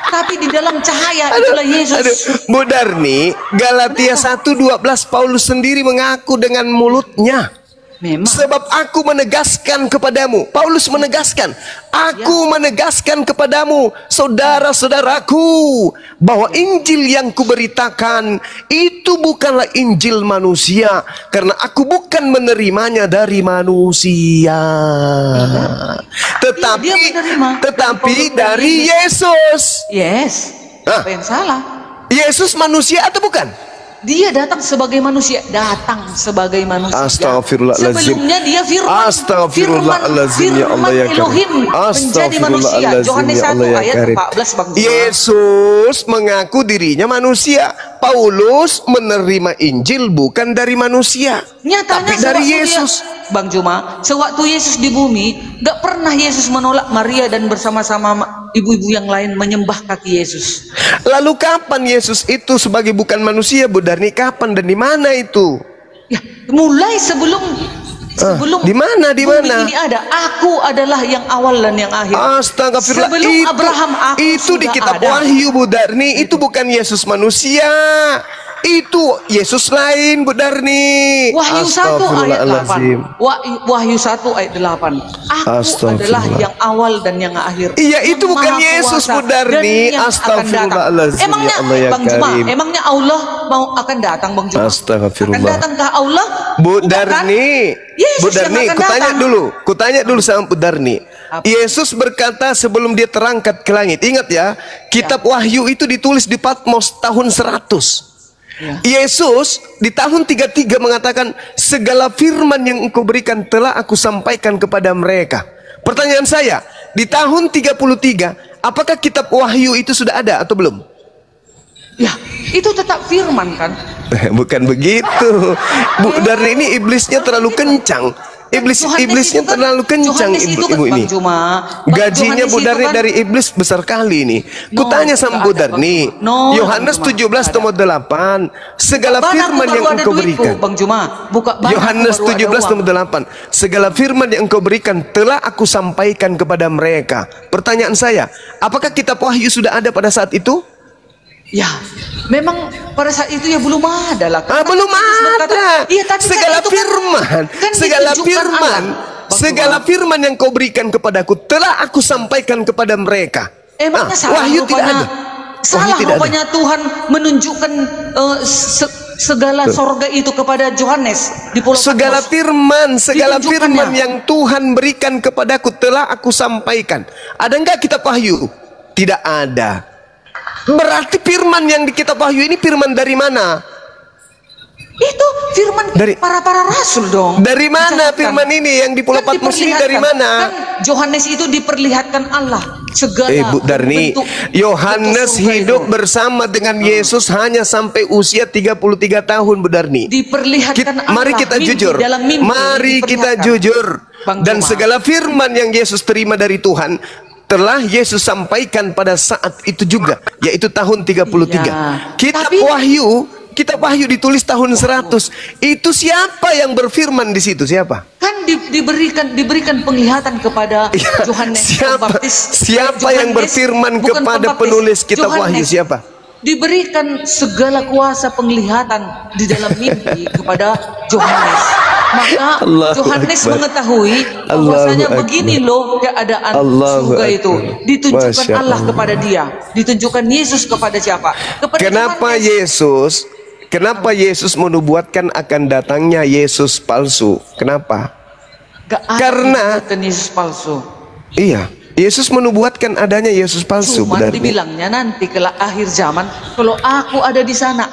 Tapi di dalam cahaya itulah Yesus. Aduh, Bu Darni, Galatia 1:12 Paulus sendiri mengaku dengan mulutnya. Memang. Sebab aku menegaskan kepadamu, Paulus menegaskan, aku menegaskan kepadamu, saudara-saudaraku, bahwa Injil yang kuberitakan itu bukanlah Injil manusia, karena aku bukan menerimanya dari manusia, Dia menerima tetapi dari dari Yesus. Yes. Hah? Apa yang salah? Yesus manusia atau bukan? Dia datang sebagai manusia, Astagfirullahaladzim. Sebelumnya dia Astagfirullahaladzim, ya Allah ya Karim. Elohim menjadi manusia. Yohanes 1 ayat 14 Bang Juma. Yesus mengaku dirinya manusia. Paulus menerima Injil bukan dari manusia, Nyatanya tapi dari sewaktu Yesus. Bang Juma, sewaktu Yesus di bumi, gak pernah Yesus menolak Maria dan bersama-sama ibu-ibu yang lain menyembah kaki Yesus. Lalu kapan Yesus itu sebagai bukan manusia, Bu Darni? Kapan dan di mana itu? Ya, mulai sebelum di mana, di bumi mana? ini ada, aku adalah yang awal dan yang akhir. Astagfirullah. Sebelum Abraham aku itu di sudah kitab ada. Wahyu, Bu Darni. Itu bukan Yesus manusia. Itu Yesus lain, Bu Darni. Wahyu 1 ayat Astagfirullahaladzim. 8. Wahyu 1 ayat 8. Aku Astagfirullah. adalah yang awal dan yang akhir. Iya, itu Yang bukan Maha Yesus, Kuasa Bu Darni. dan yang akan Astagfirullahaladzim, datang. Emangnya ya Allah ya Bang Juma, Karim. emangnya Allah mau akan datang Bang Juma? Astagfirullah. Akan datang ke Allah? Bu Bukan, kan? Darni, Yesus Bu Darni, yang akan kutanya dulu sama Bu Darni. Apa? Yesus berkata sebelum dia terangkat ke langit. Ingat ya, kitab Wahyu itu ditulis di Patmos tahun 100. Ya. Yesus di tahun 33 mengatakan, segala firman yang engkau berikan telah aku sampaikan kepada mereka. Pertanyaan saya, di tahun 33, apakah kitab Wahyu itu sudah ada atau belum? Ya, itu tetap firman kan? Bukan begitu, Bu Darni, ini iblisnya terlalu kencang. Iblisnya terlalu kencang, ibu ini. Gajinya Bu Darni dari iblis besar kali ini. Kutanya sama Bu Darni, Yohanes 17 nomor 8, segala firman yang engkau berikan. Bang Juma, Yohanes 17 nomor 8, segala firman yang engkau berikan telah aku sampaikan kepada mereka. Pertanyaan saya, apakah kitab Wahyu sudah ada pada saat itu? Ya, memang pada saat itu ya belum ada lah. Belum ada. Iya, tapi segala kan firman, kan segala ditunjukkan firman, Allah. segala firman yang kau berikan kepadaku telah aku sampaikan kepada mereka. Emangnya salah wahyu tidak rupanya, ada. salah Wahyu tidak rupanya Tuhan menunjukkan segala sorga itu kepada Yohanes di Pulau segala Patmos. firman, segala Ditunjukkannya. firman yang Tuhan berikan kepadaku telah aku sampaikan. Ada enggak kitab wahyu? Tidak ada. Berarti firman yang di kitab wahyu ini firman dari mana? Itu firman Dari- para rasul dong. Dari mana Dicatatkan. firman ini yang di Pulau Kan Patmos ini dari diperlihatkan. mana? Kan Yohanes itu diperlihatkan Allah segala Bu Darni, bentuk Yohanes surga hidup itu. bersama dengan Yesus hanya sampai usia 33 tahun, Bu Darni. Diperlihatkan Allah. Mari kita mimpi, jujur. dalam mimpi Mari kita diperlihatkan. jujur. Bang Dan Juma. segala firman yang Yesus terima dari Tuhan telah Yesus sampaikan pada saat itu juga, yaitu tahun 33. Iya. Kitab Wahyu ditulis tahun 100. Itu siapa yang berfirman di situ? Siapa? Kan diberikan penglihatan kepada Yohanes Pembaptis. Siapa yang Yohanes, berfirman bukan kepada Pembaptis, penulis kitab Wahyu? Yohanes. Siapa? Diberikan segala kuasa penglihatan di dalam mimpi kepada Yohanes. Maka Allahu Yohanes Akbar. mengetahui Allahu bahwasanya Akbar. begini loh keadaan Allahu surga itu. Akbar. Ditunjukkan Masya Allah Allah. kepada dia, ditunjukkan Yesus kepada siapa? Kepada Yohanes. Kenapa Yesus menubuatkan akan datangnya Yesus palsu? Kenapa? Gak ada Karena- dibuatkan Yesus palsu. Iya, Yesus menubuatkan adanya Yesus palsu. Cuma Benar. dibilangnya nanti kalau akhir zaman, kalau aku ada di sana,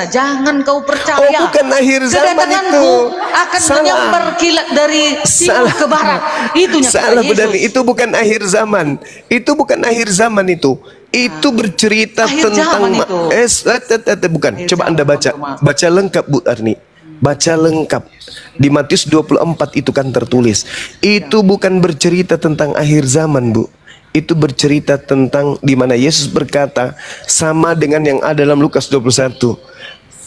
jangan kau percaya. Oh, bukan akhir zaman Kedatanganku itu. akan Salah. menyambar kilat dari timur ke barat. Itunya kata Salah, Yesus. benar. Itu bukan akhir zaman. Itu bukan akhir zaman itu. Itu bercerita Akhir tentang zaman itu. bukan. Akhir Coba zaman, Anda baca. Bang Juma. Baca lengkap, Bu Arni. Baca lengkap. Di Matius 24 itu kan tertulis. Itu bukan bercerita tentang akhir zaman, Bu. Itu bercerita tentang di mana Yesus berkata sama dengan yang ada dalam Lukas 21.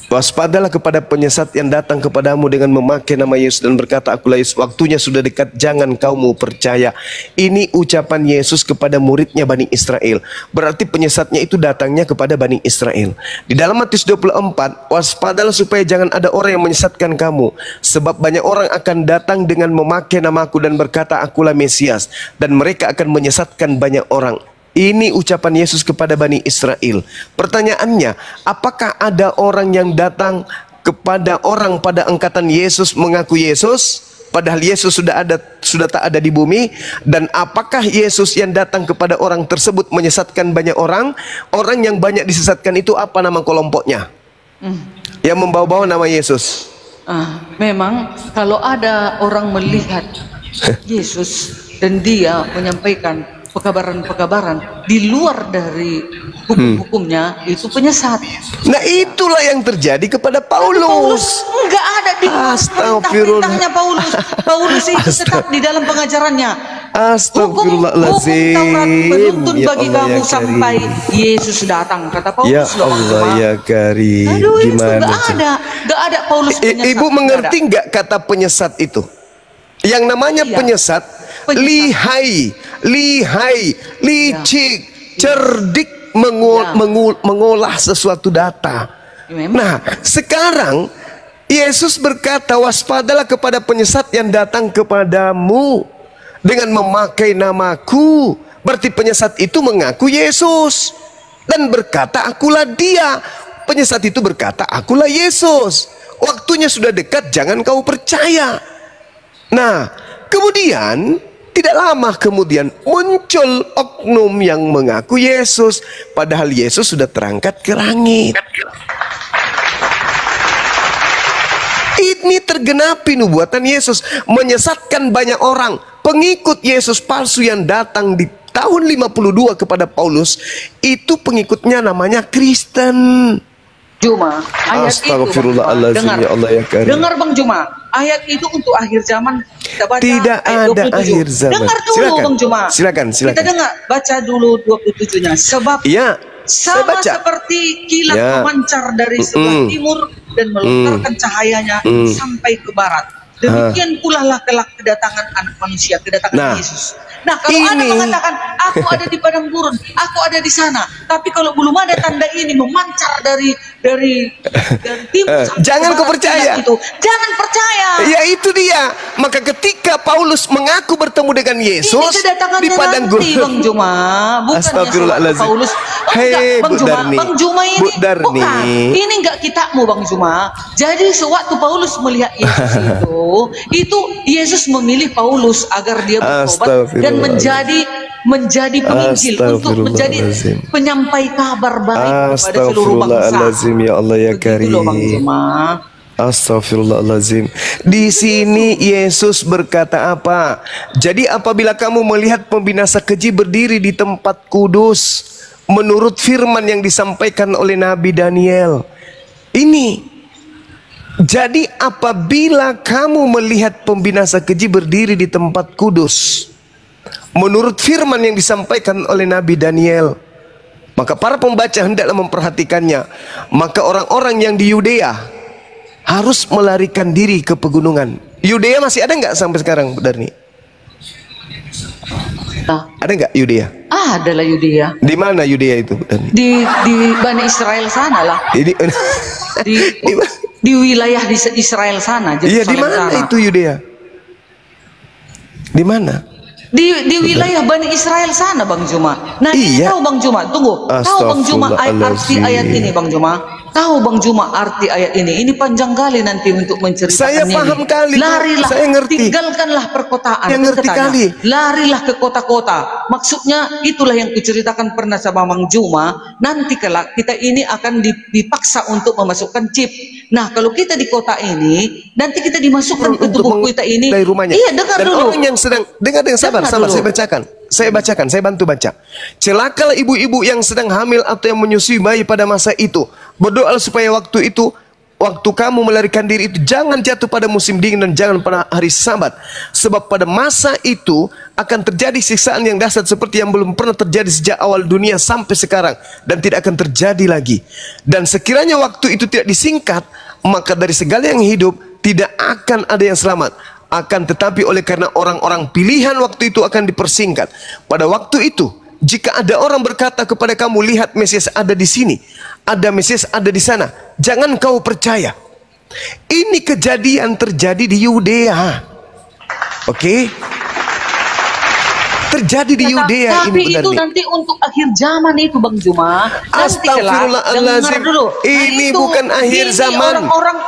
Waspadalah kepada penyesat yang datang kepadamu dengan memakai nama Yesus dan berkata, akulah Yesus, waktunya sudah dekat, jangan kamu percaya. Ini ucapan Yesus kepada muridnya Bani Israel. Berarti penyesatnya itu datangnya kepada Bani Israel. Di dalam Matius 24, waspadalah supaya jangan ada orang yang menyesatkan kamu. Sebab banyak orang akan datang dengan memakai namaku dan berkata, akulah Mesias. Dan mereka akan menyesatkan banyak orang. Ini ucapan Yesus kepada Bani Israel. Pertanyaannya, apakah ada orang yang datang kepada orang pada angkatan Yesus mengaku Yesus, padahal Yesus sudah tak ada di bumi? Dan apakah Yesus yang datang kepada orang tersebut menyesatkan banyak orang? Orang yang banyak disesatkan itu apa nama kelompoknya? Yang membawa-bawa nama Yesus. Memang kalau ada orang melihat Yesus dan dia menyampaikan pekabaran-pekabaran di luar dari hukum-hukumnya, itu penyesat. Nah, itulah yang terjadi kepada Paulus. Enggak ada di Astagfirullah. perintah-perintahnya Paulus. Paulus itu tetap di dalam pengajarannya. Astagfirullahaladzim. Hukum Taurat menuntun Ya bagi Allah, kamu ya sampai Karim. Yesus datang, kata Paulus. Ya loh, Allah, Pak. ya Karim. Aduh, itu Gimana enggak sih? ada Paulus penyesat. Ibu Nggak mengerti ada. nggak kata penyesat itu? Yang namanya Iya. penyesat, lihai, licik, cerdik mengolah sesuatu data. Memang. Nah, sekarang Yesus berkata, waspadalah kepada penyesat yang datang kepadamu dengan memakai namaku. Berarti penyesat itu mengaku Yesus dan berkata, akulah dia. Penyesat itu berkata, akulah Yesus. Waktunya sudah dekat, jangan kau percaya. Nah, kemudian tidak lama kemudian muncul oknum yang mengaku Yesus, padahal Yesus sudah terangkat ke langit. Ini tergenapi nubuatan Yesus, menyesatkan banyak orang. Pengikut Yesus palsu yang datang di tahun 52 kepada Paulus, itu pengikutnya namanya Kristen. Juma, ayat Astagfirullahaladzim, itu, Bang Juma. ya Allah, ya Karim. Dengar Bang Juma, ayat itu untuk akhir zaman. Kita baca Tidak ayat ada 27. akhir zaman. Dengar dulu Silakan. Bang Juma. Silakan. Kita dengar, baca dulu 27-nya. Sebab Iya, saya sama baca. seperti kilat Ya. memancar dari sebelah timur dan melontarkan cahayanya sampai ke barat. Demikian pula lah kelak kedatangan anak manusia, kedatangan Nah. Yesus. Nah, kalau ada Ini mengatakan aku ada di padang gurun, aku ada di sana, tapi kalau belum ada tanda ini memancar dari timur sampai jangan ke kau barat percaya. itu, jangan percaya. Ya itu dia. Maka ketika Paulus mengaku bertemu dengan Ini Yesus kedatangannya di padang nanti, gurun. Bang Juma. Bukannya Astagfirullahaladzim. sewaktu Paulus. Hei, Bang Bu Juma, Darni. Bang Juma ini Bu Darni. bukan. Ini enggak kitabmu, Bang Juma. Jadi sewaktu Paulus melihat Yesus itu Yesus memilih Paulus agar dia bertobat dan menjadi penginjil untuk menjadi Astagfirullahaladzim. penyampai kabar baik kepada seluruh bangsa. Astagfirullahaladzim, ya Allah ya Begitu loh, Bang Karim. Juma. Astagfirullahaladzim. Di sini Yesus berkata apa? Jadi apabila kamu melihat pembinasa keji berdiri di tempat kudus, menurut firman yang disampaikan oleh Nabi Daniel. Ini. Jadi apabila kamu melihat pembinasa keji berdiri di tempat kudus, menurut firman yang disampaikan oleh Nabi Daniel, maka para pembaca hendaklah memperhatikannya. Maka orang-orang yang di Yudea harus melarikan diri ke pegunungan. Yudea masih ada nggak sampai sekarang, Bu Darni? Nah, Ada nggak Yudea? adalah Yudea. Di mana Yudea itu, Bu Darni? Di Bani Israel sana lah. Ini di, di wilayah di Israel sana. iya, di Yerusalem mana sana. itu Yudea? Di mana? Di wilayah Bani Israel sana, Bang Juma. Nah, ini Iya. tahu Bang Juma, tunggu. Tahu Bang Juma arti ayat ini, Bang Juma? Tahu Bang Juma arti ayat ini? Ini panjang kali nanti untuk menceritakan Saya ini. paham kali, Bu. Larilah, Saya ngerti. tinggalkanlah perkotaan. Saya ngerti Katanya. kali. Larilah ke kota-kota. Maksudnya itulah yang kuceritakan pernah sama Bang Juma. Nanti kelak kita ini akan dipaksa untuk memasukkan chip. Nah, kalau kita di kota ini, nanti kita dimasukkan ke tubuh kita ini. Dari rumahnya. Iya, dengar Dan dulu. orang yang sedang dengar sabar, Dengar dulu. saya bacakan, saya bantu baca. Celakalah ibu-ibu yang sedang hamil atau yang menyusui bayi pada masa itu. Berdoalah supaya waktu kamu melarikan diri itu jangan jatuh pada musim dingin dan jangan pada hari Sabat. Sebab pada masa itu akan terjadi siksaan yang dahsyat seperti yang belum pernah terjadi sejak awal dunia sampai sekarang dan tidak akan terjadi lagi. Dan sekiranya waktu itu tidak disingkat, maka dari segala yang hidup tidak akan ada yang selamat. Akan tetapi oleh karena orang-orang pilihan waktu itu akan dipersingkat. Pada waktu itu, jika ada orang berkata kepada kamu, lihat Mesias ada di sini, ada Mesias ada di sana, jangan kau percaya. Ini kejadian terjadi di Yudea. Oke? Terjadi di Yudea Tapi ini, itu benar. nanti untuk akhir zaman itu, Bang Juma. Nanti kelak, Astagfirullahaladzim. dengar dulu. Ini itu, bukan akhir ini zaman. Orang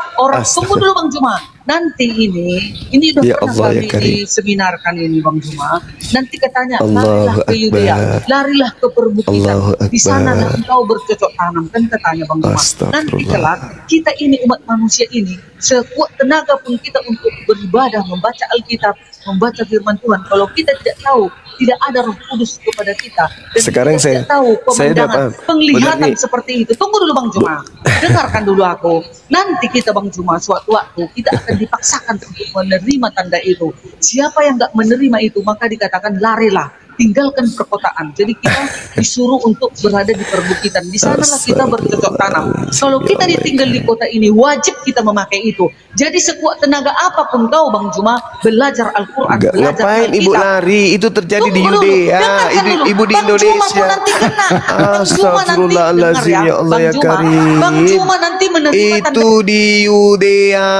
tunggu dulu, Bang Juma. Nanti ini udah Ya pernah Allah, ya kami Karim. diseminarkan ini, Bang Juma. Nanti katanya Allahu larilah ke Yudea, Akbar. larilah ke perbukitan. Allahu Di sana Akbar. engkau bercocok tanam, kan katanya Bang Juma. Astagfirullah. Nanti kelak kita ini umat manusia ini sekuat tenaga pun kita untuk beribadah, membaca Alkitab, membaca firman Tuhan. Kalau kita tidak tahu, tidak ada Roh Kudus kepada kita. Dan Sekarang kita saya- tidak tahu saya pemandangan, dapat- penglihatan benar nih. seperti itu. Tunggu dulu Bang Juma. Dengarkan dulu aku. Nanti kita Bang Juma suatu waktu kita akan dipaksakan untuk menerima tanda itu. Siapa yang nggak menerima itu maka dikatakan larilah, tinggalkan perkotaan. Jadi kita disuruh untuk berada di perbukitan. Di sanalah kita bercocok tanam. Kalau kita ditinggal di kota ini wajib kita memakai itu. Jadi sekuat tenaga apapun kau Bang Juma belajar Al-Quran, Enggak, belajar ngapain Ibu Alkitab. lari? Itu terjadi di Tunggu dulu, Yudea, dengarkan dulu. Ibu di Bang Juma pun Indonesia. nanti kena. Bang Juma nanti Astagfirullahaladzim, dengar ya Allah Bang ya Juma. Karim. Bang Juma nanti menerima tanda. Itu di Yudea,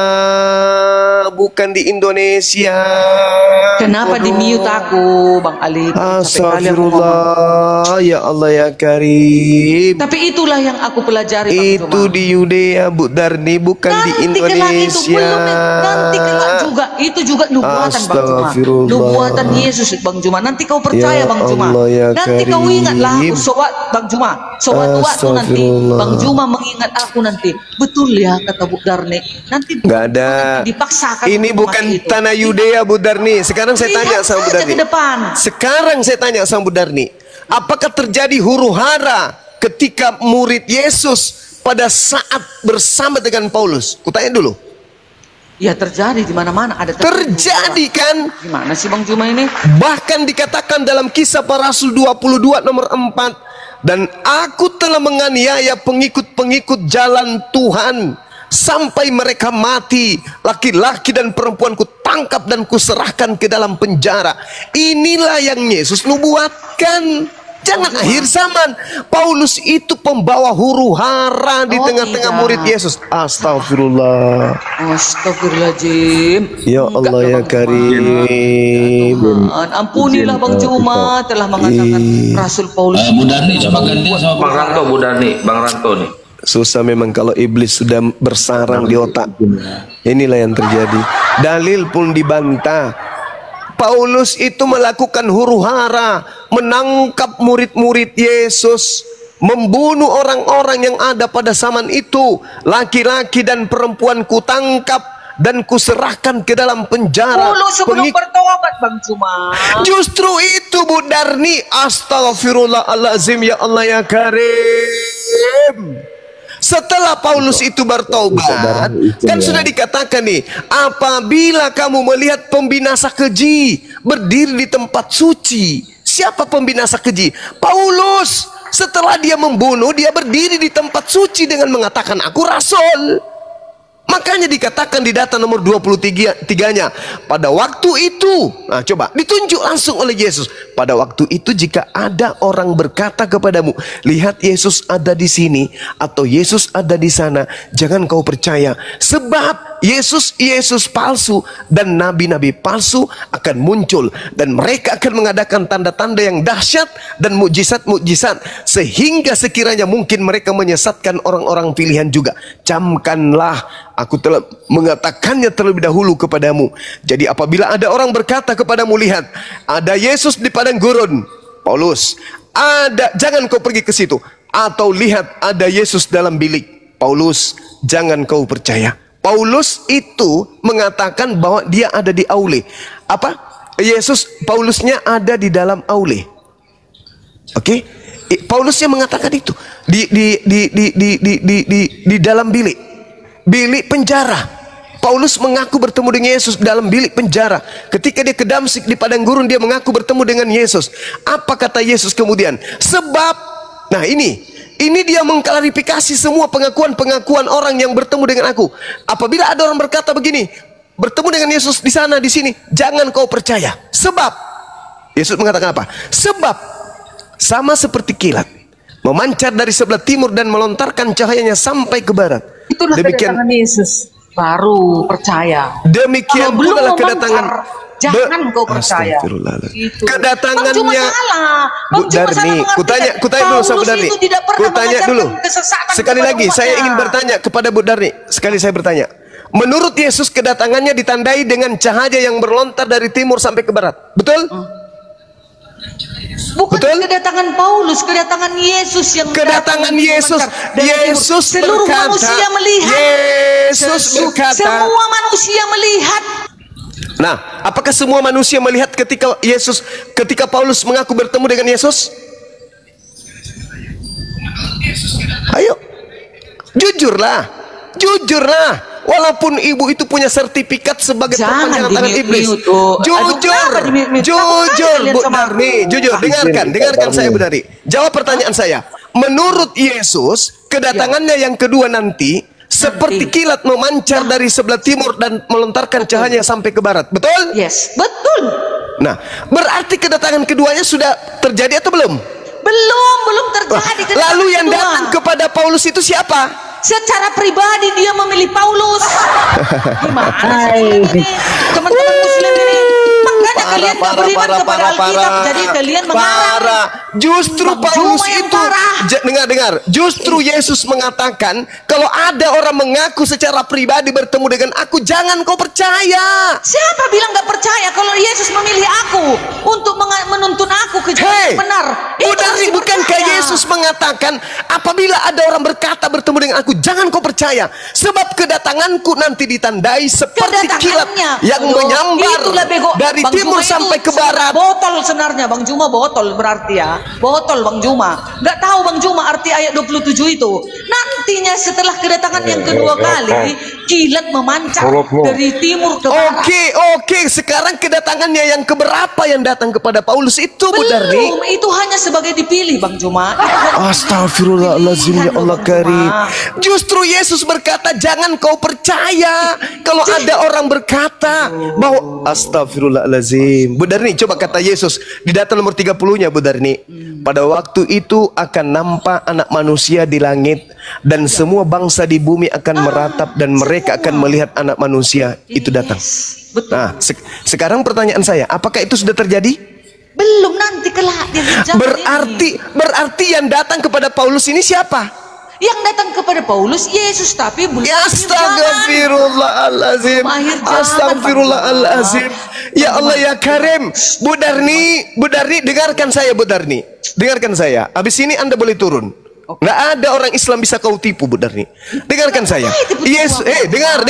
bukan di Indonesia. Kenapa di mute aku, Bang Ali? Capek kali aku ngomong. Astagfirullah, ya Allah ya Karim. Tapi itulah yang aku pelajari, Bang Itu Juma. di Yudea, Bu Darni, bukan di Nanti kelak itu Indonesia. belum, nanti kelak juga itu juga nubuatan Bang Juma, Astagfirullah. nubuatan Yesus Bang Juma. Nanti kau percaya Ya Bang Juma. Allah, ya Nanti kau Karim. ingatlah aku Bang Juma. Suatu waktu nanti Astagfirullah. Bang Juma mengingat aku nanti. Betul ya kata Bu Darni. Nanti Nggak ada. nanti dipaksakan. Ini untuk bukan memakai itu. tanah Yudea, Bu Darni. Sekarang saya tanya Lihat sama Bu saja Darni. ke depan. Sekarang saya tanya sama Bu Darni. Apakah terjadi huru hara ketika murid Yesus pada saat bersama dengan Paulus? Kutanya dulu. Ya terjadi di mana-mana ada Terjadi kan? Gimana sih Bang Juma ini? Bahkan dikatakan dalam Kisah Para Rasul 22 nomor 4, dan aku telah menganiaya pengikut-pengikut jalan Tuhan sampai mereka mati. Laki-laki dan perempuan kutangkap dan kuserahkan ke dalam penjara. Inilah yang Yesus nubuatkan. Jangan akhir zaman. Paulus itu pembawa huru hara di tengah-tengah murid Yesus. Astagfirullah. Astagfirullahaladzim. Ya Allah ya Karim. Ampunilah Bang Juma telah mengatakan Rasul Paulus. Bu Darni coba ganti sama Bang Ranto, Bu Darni, Bang Ranto nih. Susah memang kalau iblis sudah bersarang di otak. Inilah yang terjadi. Dalil pun dibantah. Paulus itu melakukan huru hara, menangkap murid-murid Yesus, membunuh orang-orang yang ada pada zaman itu. Laki-laki dan perempuan kutangkap dan kuserahkan ke dalam penjara. Dulu sebelum bertobat Bang Juma. Justru itu Bu Darni. Astagfirullahaladzim ya Allah ya Karim. Setelah Paulus itu bertobat, kan sudah dikatakan nih, apabila kamu melihat pembinasa keji berdiri di tempat suci. Siapa pembinasa keji? Paulus. Setelah dia membunuh, dia berdiri di tempat suci dengan mengatakan, aku rasul. Makanya dikatakan di data nomor 23-nya, pada waktu itu, nah coba ditunjuk langsung oleh Yesus. Pada waktu itu jika ada orang berkata kepadamu, lihat Yesus ada di sini atau Yesus ada di sana, jangan kau percaya. Sebab Yesus palsu dan nabi-nabi palsu akan muncul, dan mereka akan mengadakan tanda-tanda yang dahsyat dan mukjizat-mukjizat, sehingga sekiranya mungkin mereka menyesatkan orang-orang pilihan juga. Camkanlah, aku telah mengatakannya terlebih dahulu kepadamu. Jadi apabila ada orang berkata kepadamu, lihat ada Yesus di padang gurun, Paulus, ada, jangan kau pergi ke situ. Atau lihat ada Yesus dalam bilik, Paulus, jangan kau percaya. Paulus itu mengatakan bahwa dia ada di aule. Apa? Paulusnya ada di dalam aule. Oke? Paulusnya mengatakan itu di dalam bilik penjara. Paulus mengaku bertemu dengan Yesus dalam bilik penjara. Ketika dia ke Damsyik di padang gurun, dia mengaku bertemu dengan Yesus. Apa kata Yesus kemudian? Sebab, nah ini dia mengklarifikasi semua pengakuan-pengakuan orang yang bertemu dengan aku. Apabila ada orang berkata begini, bertemu dengan Yesus di sana, di sini, jangan kau percaya. Sebab, Yesus mengatakan apa? Sebab, sama seperti kilat, memancar dari sebelah timur dan melontarkan cahayanya sampai ke barat. Itulah kedatangan Yesus. Baru percaya. Demikian pula kedatangan. Jangan kau percaya. Itu. Kedatangannya Bu Darni, kutanya dulu sama Bu Darni. Kutanya dulu. Sekali lagi saya ingin bertanya kepada Bu Darni. Sekali saya bertanya. Menurut Yesus kedatangannya ditandai dengan cahaya yang berlontar dari timur sampai ke barat. Betul? Bukan betul? Kedatangan Paulus, kedatangan Yesus yang kedatangan Yesus. Yesus seluruh berkata, manusia melihat. Yesus berkata, semua manusia melihat. Nah, apakah semua manusia melihat ketika Paulus mengaku bertemu dengan Yesus? Ayo, jujurlah. Walaupun ibu itu punya sertifikat sebagai perpanjangan tangan iblis. Jujur, Bu Darni, jujur. Dengarkan saya, Bu Darni. Jawab pertanyaan saya. Menurut Yesus, kedatangannya yang kedua nanti seperti kilat memancar dari sebelah timur dan melontarkan cahayanya sampai ke barat. Betul? Yes, betul. Nah, berarti kedatangan keduanya sudah terjadi atau belum? Belum terjadi. Lalu yang datang kepada Paulus itu siapa? Secara pribadi dia memilih Paulus. Gimana ini? Teman-teman muslim ini. Makanya kalian gak beriman kepada Alkitab. Jadi kalian mengarang. Justru Paulus itu, dengar. Justru Yesus mengatakan, kalau ada orang mengaku secara pribadi bertemu dengan aku, jangan kau percaya. Siapa bilang gak percaya kalau Yesus memilih aku untuk menuntun aku ke jalan yang benar? Bukankah Yesus mengatakan, apabila ada orang berkata bertemu dengan aku, jangan kau percaya, sebab kedatanganku nanti ditandai seperti kilat yang menyambar dari timur sampai ke barat. Botol sebenarnya Bang Juma, botol berarti ya. Botol Bang Juma. Nggak tahu Bang Juma arti ayat 27 itu. Nantinya setelah kedatangan yang kedua kali, kilat memancar dari timur ke barat. Oke, sekarang kedatangannya yang keberapa yang datang kepada Paulus itu, Bu Darni? Belum, itu hanya sebagai dipilih Bang Juma. Astagfirullahaladzim, ya Allah karim. Justru Yesus berkata, jangan kau percaya kalau ada orang berkata bahwa astagfirullahaladzim. Bu Darni, coba kata Yesus di data nomor 30-nya, Bu Darni. Pada waktu itu akan nampak anak manusia di langit, dan semua bangsa di bumi akan meratap, dan mereka akan melihat anak manusia itu datang. Betul. Nah, sekarang pertanyaan saya, apakah itu sudah terjadi? Belum, nanti kelak di zaman Berarti yang datang kepada Paulus ini siapa? yang datang kepada Paulus Yesus, tapi belum Astagfirullahaladzim. Astagfirullahaladzim. Ya Allah ya Karim. Bu Darni, dengarkan saya, Bu Darni. Dengarkan saya. Habis ini Anda boleh turun. Nggak ada orang Islam bisa kau tipu, Bu Darni. Dengarkan saya. Yesus, dengar.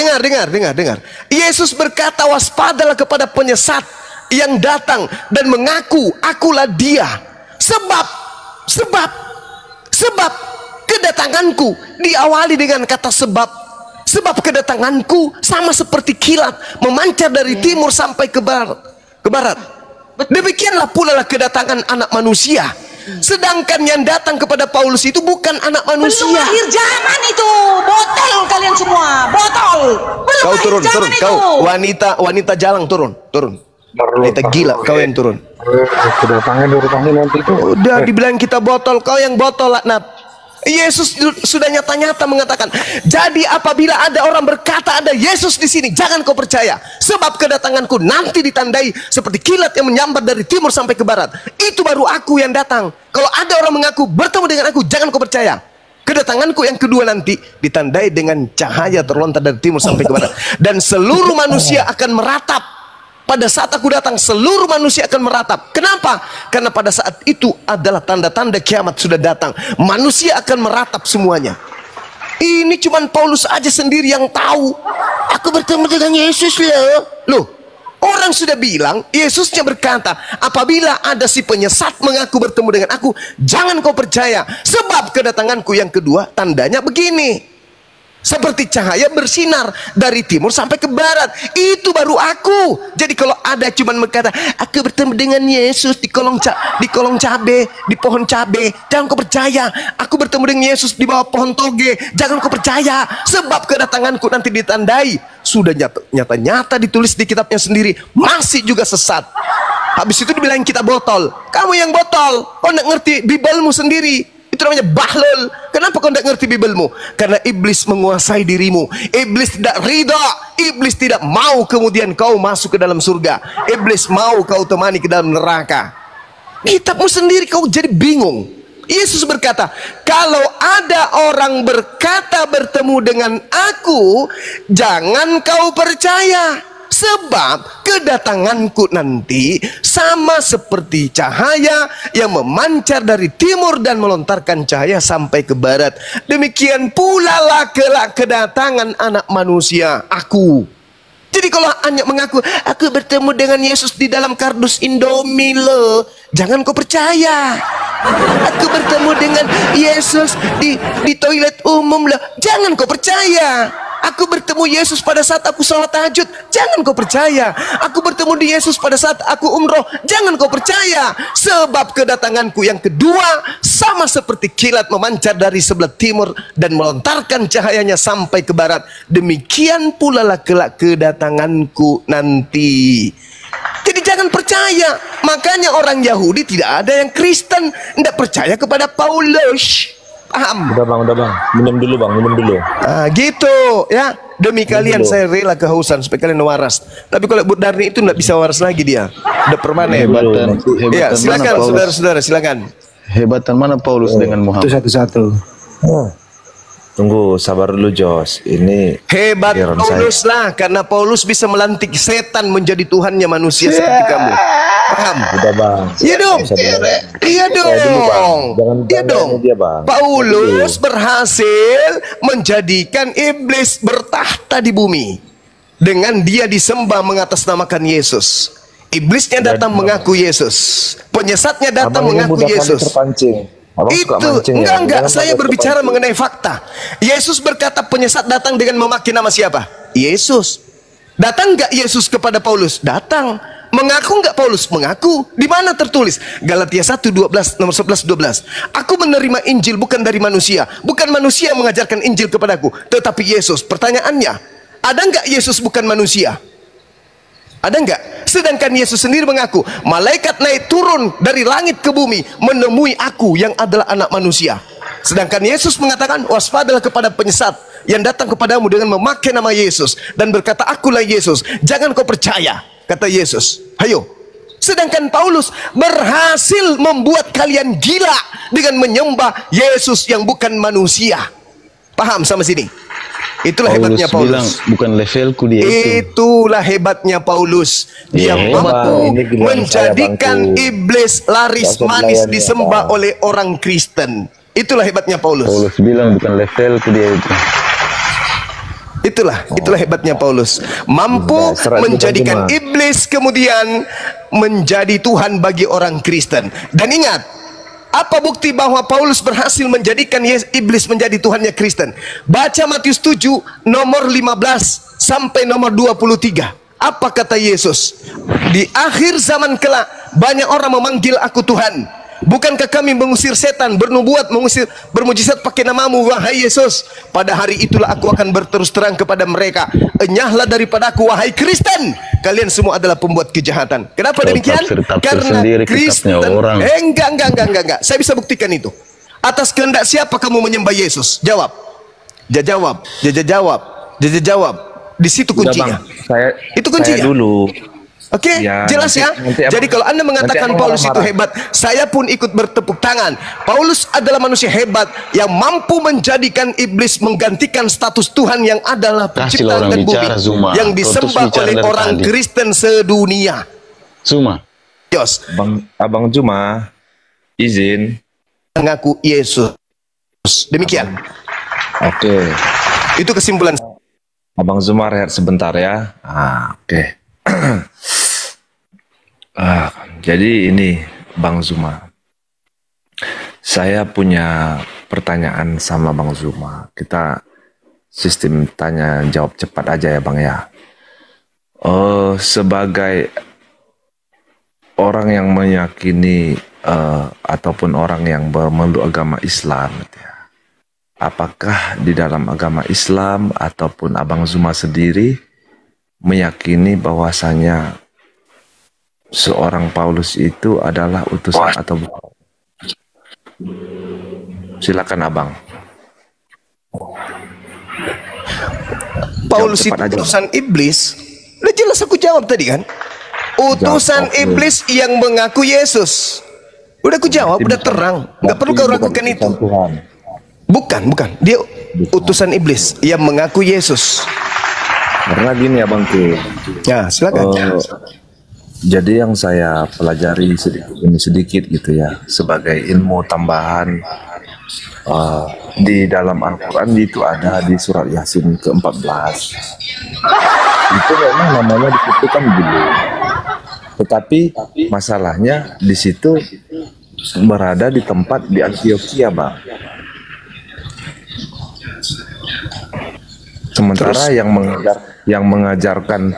Yesus berkata, waspadalah kepada penyesat yang datang dan mengaku akulah dia. Sebab kedatanganku diawali dengan kata sebab kedatanganku sama seperti kilat memancar dari timur sampai ke barat. Demikianlah pula kedatangan anak manusia. Sedangkan yang datang kepada Paulus itu bukan anak manusia. Belum akhir zaman itu. Botol kalian semua, botol. Belum Kau akhir turun, zaman itu. kau wanita jalang turun. Wanita gila, kau yang turun. Kedatangan nanti itu. Udah dibilang kita botol, kau yang botol, laknat. Yesus sudah nyata-nyata mengatakan, jadi apabila ada orang berkata ada Yesus di sini, jangan kau percaya, sebab kedatanganku nanti ditandai seperti kilat yang menyambar dari timur sampai ke barat. Itu baru aku yang datang. Kalau ada orang mengaku bertemu dengan aku, jangan kau percaya. Kedatanganku yang kedua nanti ditandai dengan cahaya terlontar dari timur sampai ke barat, dan seluruh manusia akan meratap. Pada saat aku datang, seluruh manusia akan meratap. Kenapa? Karena pada saat itu adalah tanda-tanda kiamat sudah datang. Manusia akan meratap semuanya. Ini cuman Paulus aja sendiri yang tahu. Aku bertemu dengan Yesus loh. Orang sudah bilang, Yesusnya berkata, apabila ada si penyesat mengaku bertemu dengan aku, jangan kau percaya. Sebab kedatanganku yang kedua tandanya begini. Seperti cahaya bersinar dari timur sampai ke barat. Itu baru aku. Jadi kalau ada cuman berkata, aku bertemu dengan Yesus di kolong cabe, di pohon cabe, jangan kau percaya. Aku bertemu dengan Yesus di bawah pohon toge, jangan kau percaya. Sebab kedatanganku nanti ditandai. Sudah nyata-nyata ditulis di kitabnya sendiri, masih juga sesat. Habis itu dibilang kita botol. Kamu yang botol, kau nggak ngerti Bibelmu sendiri. Itu namanya bahlul. Kenapa kau tidak ngerti Bibelmu? Karena iblis menguasai dirimu. Iblis tidak ridha. Iblis tidak mau kemudian kau masuk ke dalam surga. Iblis mau kau temani ke dalam neraka. Kitabmu sendiri kau jadi bingung. Yesus berkata, kalau ada orang berkata bertemu dengan aku, jangan kau percaya. Sebab kedatanganku nanti sama seperti cahaya yang memancar dari timur dan melontarkan cahaya sampai ke barat. Demikian pula lah kelak kedatangan anak manusia, aku. Jadi kalau hanya mengaku, aku bertemu dengan Yesus di dalam kardus Indomie loh, jangan kau percaya. Aku bertemu dengan Yesus di toilet umum loh, jangan kau percaya. Aku bertemu Yesus pada saat aku sholat tahajud, jangan kau percaya. Aku bertemu di Yesus pada saat aku umroh, jangan kau percaya. Sebab kedatanganku yang kedua sama seperti kilat memancar dari sebelah timur dan melontarkan cahayanya sampai ke barat. Demikian pula lah kelak kedatanganku nanti. Jadi jangan percaya. Makanya orang Yahudi tidak ada yang Kristen tidak percaya kepada Paulus. Paham? Udah bang, minum dulu. Gitu ya. Demi kalian saya rela kehausan supaya kalian waras. Tapi kalau Bu Darni itu nggak bisa waras lagi dia. Udah permanen. Hebatan Ya, silakan mana saudara-saudara, silakan. Hebatan mana Paulus dengan Muhammad? Itu satu-satu. Tunggu, sabar dulu Jos. Ini Hebat pikiran Paulus lah, karena Paulus bisa melantik setan menjadi Tuhannya manusia seperti kamu. Paham? Udah bang. Iya dong. Iya dong. Iya dong. Dia, bang. Paulus berhasil menjadikan iblis bertahta di bumi dengan dia disembah mengatasnamakan Yesus. Iblisnya datang mengaku Yesus. Penyesatnya datang Abang ini mengaku mudah kali Yesus. terpancing. Abang suka Itu mancing ya? enggak. Jangan Saya pakai berbicara terpancing. mengenai fakta. Yesus berkata penyesat datang dengan memakai nama siapa? Yesus. Datang enggak Yesus kepada Paulus? Datang. Mengaku enggak Paulus? Mengaku. Di mana tertulis? Galatia 1:12, nomor 11-12. Aku menerima Injil bukan dari manusia. Bukan manusia yang mengajarkan Injil kepadaku, tetapi Yesus. Pertanyaannya, ada enggak Yesus bukan manusia? Ada enggak? Sedangkan Yesus sendiri mengaku, malaikat naik turun dari langit ke bumi menemui aku yang adalah anak manusia. Sedangkan Yesus mengatakan, waspadalah kepada penyesat yang datang kepadamu dengan memakai nama Yesus dan berkata, akulah Yesus. Jangan kau percaya, kata Yesus. Hayo. Sedangkan Paulus berhasil membuat kalian gila dengan menyembah Yesus yang bukan manusia. Paham sama sini? Itulah hebatnya bilang Paulus. bukan levelku dia itu. Itulah hebatnya Paulus. Dia Ya, mampu ini giliran menjadikan saya, Bangku. iblis laris Gak usah manis dilayani, disembah Bang. oleh orang Kristen. Itulah hebatnya Paulus. Paulus bilang bukan levelku dia itu. Itulah hebatnya Paulus. Mampu Dasar menjadikan itu iblis kemudian menjadi Tuhan bagi orang Kristen. Dan ingat, apa bukti bahwa Paulus berhasil menjadikan iblis menjadi Tuhannya Kristen? Baca Matius 7 nomor 15 sampai nomor 23. Apa kata Yesus? Di akhir zaman kelak banyak orang memanggil aku Tuhan. Bukankah kami mengusir setan, bernubuat, bermujizat pakai namamu, wahai Yesus? Pada hari itulah aku akan berterus terang kepada mereka, enyahlah daripadaku, wahai Kristen, kalian semua adalah pembuat kejahatan. Kenapa Kau demikian? tafsir Karena sendiri Kristen, kitabnya orang. enggak. Saya bisa buktikan itu. Atas kehendak siapa kamu menyembah Yesus? Jawab. Jawab. Di situ Udah, kuncinya. Bang. Itu kuncinya. Saya dulu. Oke, Ya, jelas ya. nanti Jadi kalau Anda mengatakan nanti Paulus itu marah-marah. hebat, saya pun ikut bertepuk tangan. Paulus adalah manusia hebat yang mampu menjadikan iblis menggantikan status Tuhan yang adalah Kasih penciptaan orang dan bumi bicara, Zuma. yang Kau terus disembah bicara oleh dari orang tadi. Kristen sedunia. Suma. Yos, Abang Juma, izin. mengaku Yesus. Demikian. Oke. Itu kesimpulan. Abang Zuma rehat sebentar ya. Oke. Jadi ini Bang Zuma. Saya punya pertanyaan sama Bang Zuma. Kita sistem tanya jawab cepat aja ya Bang ya. Sebagai orang yang meyakini ataupun orang yang bermeluk agama Islam, ya, apakah di dalam agama Islam ataupun Abang Zuma sendiri meyakini bahwasanya seorang Paulus itu adalah utusan atau bukan? Silakan Abang. Paulus itu cepat aja. utusan iblis. Udah jelas aku jawab tadi kan. Utusan Jawab, oke. iblis yang mengaku Yesus. Udah aku jawab, udah terang. Nggak perlu kau ragukan itu. Tuhan. Bukan. Dia utusan iblis yang mengaku Yesus. Karena gini ya Bang Ki. Ya, silakan. Jadi yang saya pelajari sedikit gitu ya, sebagai ilmu tambahan di dalam Al-Quran itu ada di surat Yasin ke-14. Itu memang namanya disebutkan dulu. Tetapi masalahnya di situ berada di tempat di Antioquia, Bang. Sementara yang mengajarkan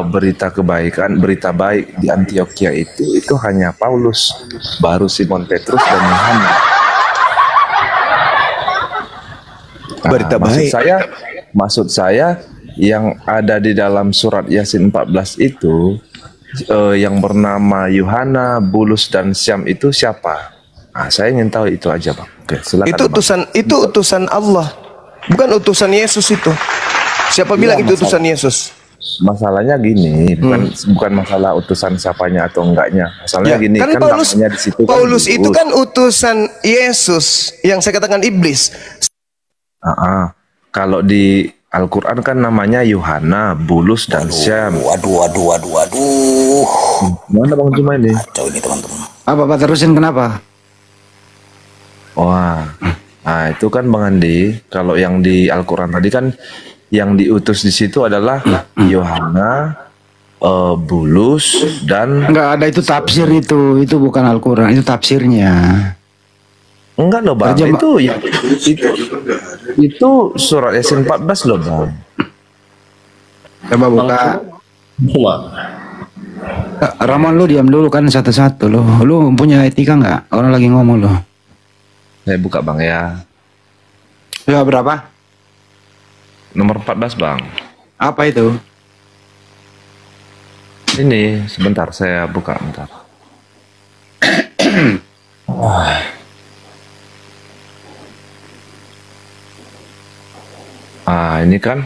berita kebaikan, berita baik di Antioquia itu hanya Paulus, baru Simon Petrus dan Yohanes. Berita baik. Maksud saya yang ada di dalam surat Yasin 14 itu yang bernama Yohana, Bulus dan Syam itu siapa? Saya ingin tahu itu aja, Bang. Oke, silakan. Itu utusan Allah. Bukan utusan Yesus itu. Siapa bilang itu utusan Yesus? Masalahnya gini, bukan masalah utusan siapanya atau enggaknya. Masalahnya gini, kan Paulus, namanya di situ Paulus kan itu kan utusan Yesus yang saya katakan iblis. Kalau di Al-Quran kan namanya Yohana, Bulus dan Syam. Waduh. Mana Bang Cuma ini? Kacau ini teman-teman. Apa Pak, terusin kenapa? Wah, nah itu kan Bang Andi. Kalau yang di Al-Quran tadi kan yang diutus di situ adalah Yohana, Bulus dan Enggak ada, itu tafsir, itu bukan Al-Quran, itu tafsirnya. enggak loh Bang, Terjemah- itu ya itu surat Yasin 14 loh Bang. Coba buka. Semua. Ramon, lu diam dulu kan, satu-satu lo. Lu punya etika nggak? Orang lagi ngomong lo. Saya buka Bang ya. Ya berapa? Nomor 14 Bang. Apa itu? Ini sebentar saya buka bentar. Ini kan.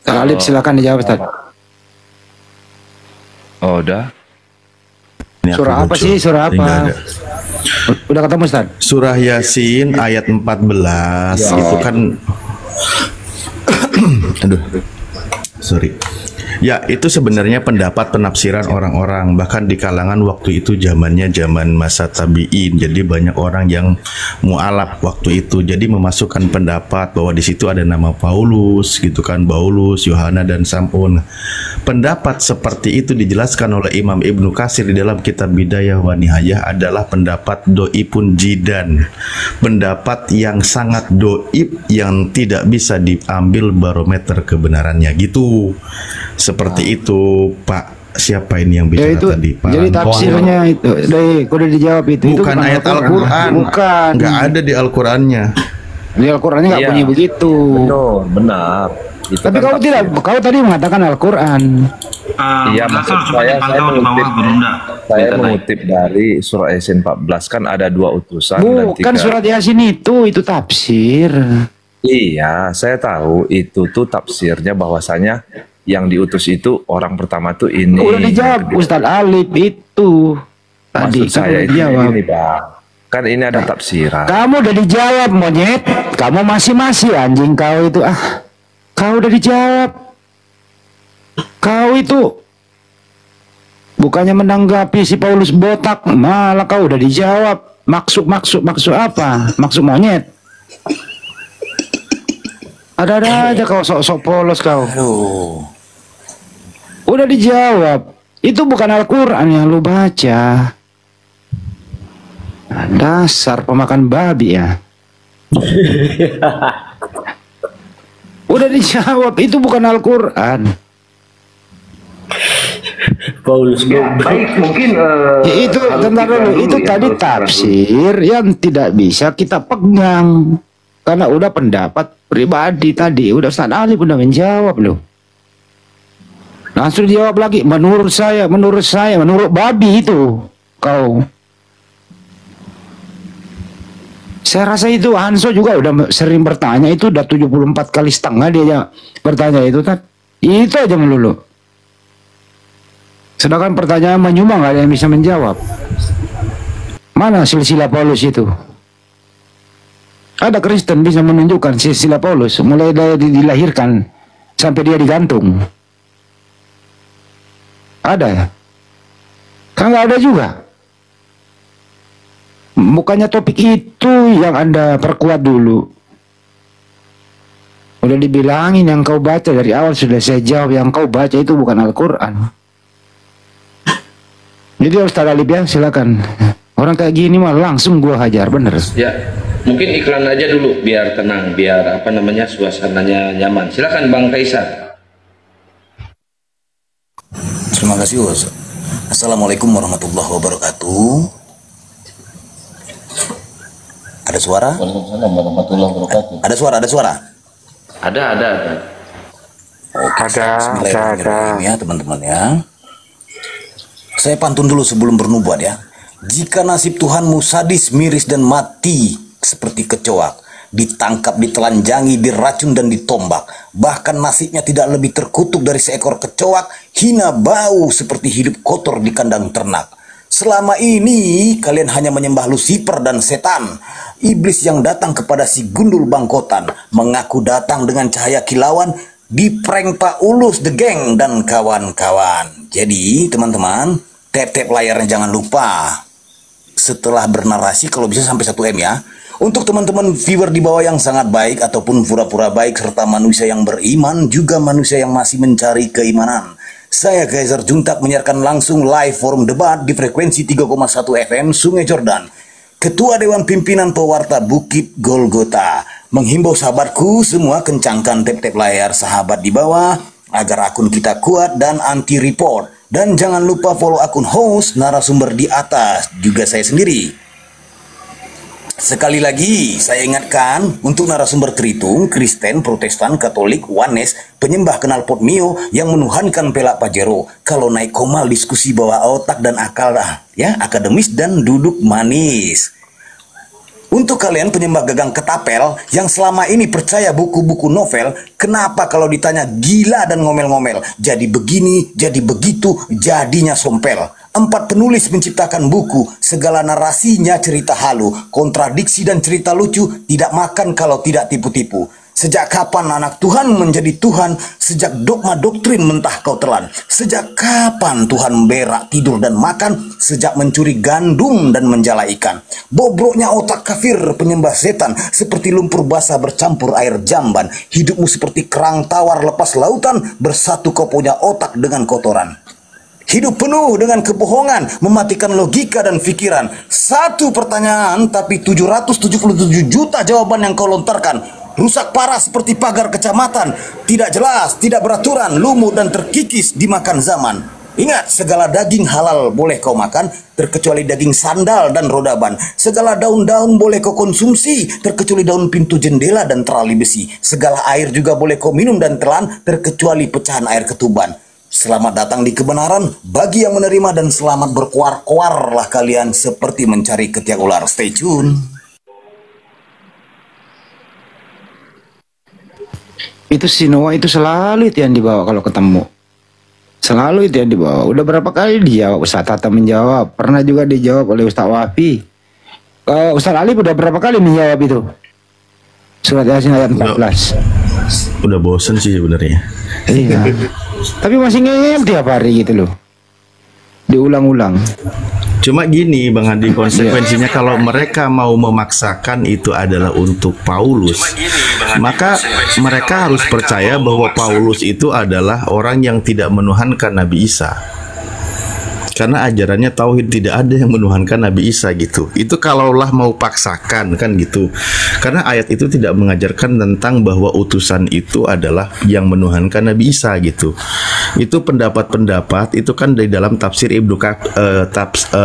Alif, silakan dijawab Ustaz. Oh, udah. Surah apa sih? Surah apa? Udah ketemu Ustaz? Surah Yasin ayat 14 itu kan aduh. Sorry. Ya, itu sebenarnya pendapat penafsiran orang-orang, bahkan di kalangan waktu itu zamannya zaman masa tabi'in. Jadi banyak orang yang mu'alaf waktu itu. Jadi memasukkan pendapat bahwa di situ ada nama Paulus gitu kan, Paulus, Yohana dan Sam'un. Pendapat seperti itu dijelaskan oleh Imam Ibnu Katsir di dalam kitab Bidayah wa Nihayah adalah pendapat do'ipun jidan. Pendapat yang sangat do'ip yang tidak bisa diambil barometer kebenarannya gitu. Seperti itu Pak, siapa ini yang bicara Ya itu, tadi? Pak jadi Anton. tafsirnya itu. Udah dijawab itu. Itu Bukan ayat Al-Quran. Bukan. Nggak ada di Al-Qurannya. Di Al-Qurannya nggak Iya. bunyi begitu. Benar. Itu Tapi kan kau tidak, tafsir. kau tadi mengatakan Al-Quran. Iya, maksud saya mengutip dari surah Yasin 14 kan ada 2 utusan dan Bukan 3. surat Yasin itu tafsir. Iya, saya tahu itu tuh tafsirnya bahwasanya yang diutus itu orang pertama tuh ini. Udah dijawab Ustaz Alif itu. Tadi Maksud saya kamu itu dijawab. ini Bang. Kan ini ada tafsiran. Kamu udah dijawab monyet. Kamu masih anjing kau itu. Kau udah dijawab. Kau itu bukannya menanggapi si Paulus botak, malah kau udah dijawab. Maksud apa? Maksud monyet. Ada aja kau sok-sok polos kau. Udah dijawab. Itu bukan Al-Quran yang lu baca. Dasar pemakan babi ya. Udah dijawab, itu bukan Al-Quran. Paulus baik mungkin Ya, itu bentar dulu, itu tadi tafsir yang tidak bisa kita pegang. Karena udah pendapat pribadi tadi, udah Ustaz Ali udah menjawab loh. Langsung dijawab lagi, menurut saya, menurut babi itu kau. Saya rasa itu Hanso juga udah sering bertanya, itu udah 74 kali setengah dia bertanya itu kan. Itu aja melulu. Sedangkan pertanyaan menyumbang nggak ada yang bisa menjawab. Mana silsilah Paulus itu? Ada Kristen bisa menunjukkan silsilah Paulus mulai dari dilahirkan sampai dia digantung. Ada ya? Kan nggak ada juga. Bukannya topik itu yang Anda perkuat dulu. Udah dibilangin yang kau baca dari awal sudah saya jawab, yang kau baca itu bukan Al-Quran. Jadi Ustaz Alif ya, silakan. Orang kayak gini mah langsung gua hajar, bener. ya mungkin iklan aja dulu biar tenang, biar suasananya nyaman. Silakan Bang Kaisar. Terima kasih Ustaz. Assalamualaikum warahmatullahi wabarakatuh. Ada suara? Waalaikumsalam warahmatullahi wabarakatuh. Ada suara? Ada. Oke, bismillahirrahmanirrahim ya teman-teman ya. Saya pantun dulu sebelum bernubuat ya. Jika nasib Tuhanmu sadis, miris dan mati seperti kecoak, ditangkap, ditelanjangi, diracun dan ditombak, bahkan nasibnya tidak lebih terkutuk dari seekor kecoak, hina bau seperti hidup kotor di kandang ternak. Selama ini kalian hanya menyembah Lucifer dan setan, iblis yang datang kepada si gundul bangkotan, mengaku datang dengan cahaya kilauan, diprank Pak Ulus the Gang dan kawan-kawan. Jadi teman-teman, tap-tap layarnya jangan lupa. Setelah bernarasi kalau bisa sampai 1 M ya. Untuk teman-teman viewer di bawah yang sangat baik ataupun pura-pura baik serta manusia yang beriman juga manusia yang masih mencari keimanan. Saya Kaiser Juntak menyiarkan langsung live forum debat di frekuensi 3,1 FM Sungai Jordan. Ketua Dewan Pimpinan Pewarta Bukit Golgota menghimbau sahabatku semua kencangkan tap-tap layar sahabat di bawah agar akun kita kuat dan anti report. Dan jangan lupa follow akun host narasumber di atas, juga saya sendiri. Sekali lagi, saya ingatkan untuk narasumber Tritung, Kristen, Protestan, Katolik, Wanes, penyembah knalpot Mio yang menuhankan pelak Pajero. Kalau naik komal diskusi bawa otak dan akal ya, akademis dan duduk manis. Untuk kalian penyembah gagang ketapel yang selama ini percaya buku-buku novel, kenapa kalau ditanya gila dan ngomel-ngomel? Jadi begini, jadi begitu, jadinya sompel. 4 penulis menciptakan buku, segala narasinya cerita halu, kontradiksi dan cerita lucu, tidak makan kalau tidak tipu-tipu. Sejak kapan anak Tuhan menjadi Tuhan? Sejak dogma doktrin mentah kau telan. Sejak kapan Tuhan berak, tidur dan makan? Sejak mencuri gandum dan menjala ikan. Bobroknya otak kafir penyembah setan, seperti lumpur basah bercampur air jamban. Hidupmu seperti kerang tawar lepas lautan, bersatu kau punya otak dengan kotoran. Hidup penuh dengan kebohongan, mematikan logika dan pikiran. Satu pertanyaan, tapi 777 juta jawaban yang kau lontarkan. Rusak parah seperti pagar kecamatan. Tidak jelas, tidak beraturan, lumut dan terkikis dimakan zaman. Ingat, segala daging halal boleh kau makan, terkecuali daging sandal dan rodaban. Segala daun-daun boleh kau konsumsi, terkecuali daun pintu jendela dan terali besi. Segala air juga boleh kau minum dan telan, terkecuali pecahan air ketuban. Selamat datang di kebenaran bagi yang menerima dan selamat berkuar-kuarlah kalian seperti mencari ketiak ular. Stay tune. Itu si Noah itu selalu itu yang dibawa kalau ketemu. Selalu itu yang dibawa. Udah berapa kali dijawab, Ustaz Tata menjawab. Pernah juga dijawab oleh Ustaz Wafi. Ustaz Ali udah berapa kali menjawab itu? Surat Yasin ayat 14. Udah bosen sih sebenarnya. Iya. Tapi masih ngeyel tiap hari gitu loh. Diulang-ulang. Cuma gini Bang Hadi, konsekuensinya kalau mereka mau memaksakan itu adalah untuk Paulus, maka mereka harus percaya bahwa Paulus itu adalah orang yang tidak menuhankan Nabi Isa. Karena ajarannya tauhid, tidak ada yang menuhankan Nabi Isa gitu. Itu kalaulah mau paksakan kan gitu. Karena ayat itu tidak mengajarkan tentang bahwa utusan itu adalah yang menuhankan Nabi Isa gitu. Itu pendapat-pendapat itu kan dari dalam tafsir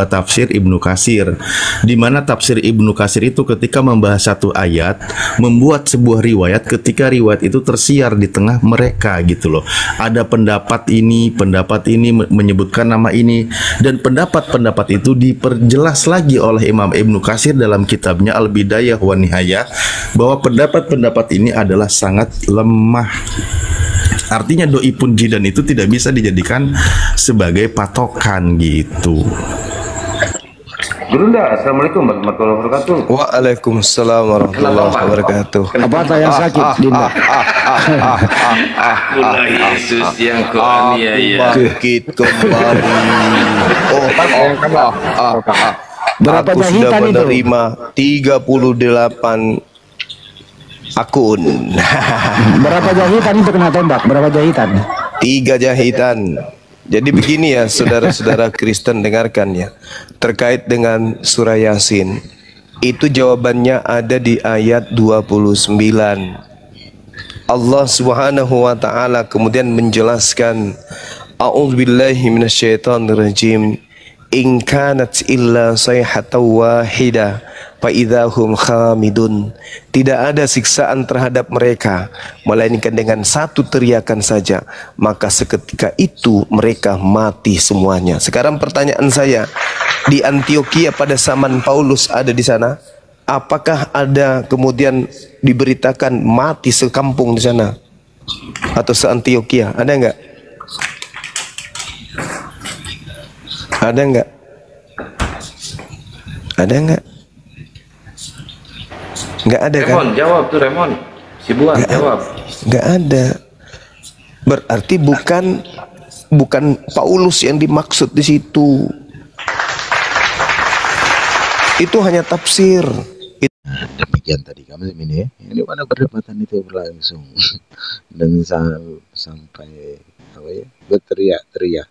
tafsir Ibnu Katsir. Di mana tafsir Ibnu Katsir itu ketika membahas satu ayat membuat sebuah riwayat, ketika riwayat itu tersiar di tengah mereka gitu loh. Ada pendapat ini menyebutkan nama ini. Dan pendapat-pendapat itu diperjelas lagi oleh Imam Ibnu Katsir dalam kitabnya Al-Bidayah wa Nihayah bahwa pendapat-pendapat ini adalah sangat lemah. Artinya doi pun jidan itu tidak bisa dijadikan sebagai patokan gitu. Bunda, assalamualaikum warahmatullahi wabarakatuh. Waalaikumsalam warahmatullahi wabarakatuh. Apa yang sakit, Dinda? Bunda Yesus yang kuaniaya. Bangkit kembali. Berapa Aku sudah jahitan itu? menerima 38 akun. Berapa jahitan itu kena tembak? Berapa jahitan? 3 jahitan. Jadi begini ya saudara-saudara Kristen, dengarkan ya. Terkait dengan surah Yasin, itu jawabannya ada di ayat 29. Allah Subhanahu wa taala kemudian menjelaskan, A'udzubillahi minasyaitonirrajim. In kanat illa sayhatan wahidah fa idzahum khamidun. Tidak ada siksaan terhadap mereka melainkan dengan satu teriakan saja, maka seketika itu mereka mati semuanya. Sekarang pertanyaan saya, di Antioquia pada zaman Paulus ada di sana? Apakah ada kemudian diberitakan mati sekampung di sana atau se-Antioquia? Ada enggak? Ada enggak? Ada enggak? Enggak ada kan? Remon, jawab tuh Remon. Si Buan, jawab. Enggak ada. Berarti bukan Paulus yang dimaksud di situ. Itu hanya tafsir. Demikian tadi kami ini ya. Ini mana perdebatan itu berlangsung dan sampai berteriak-teriak.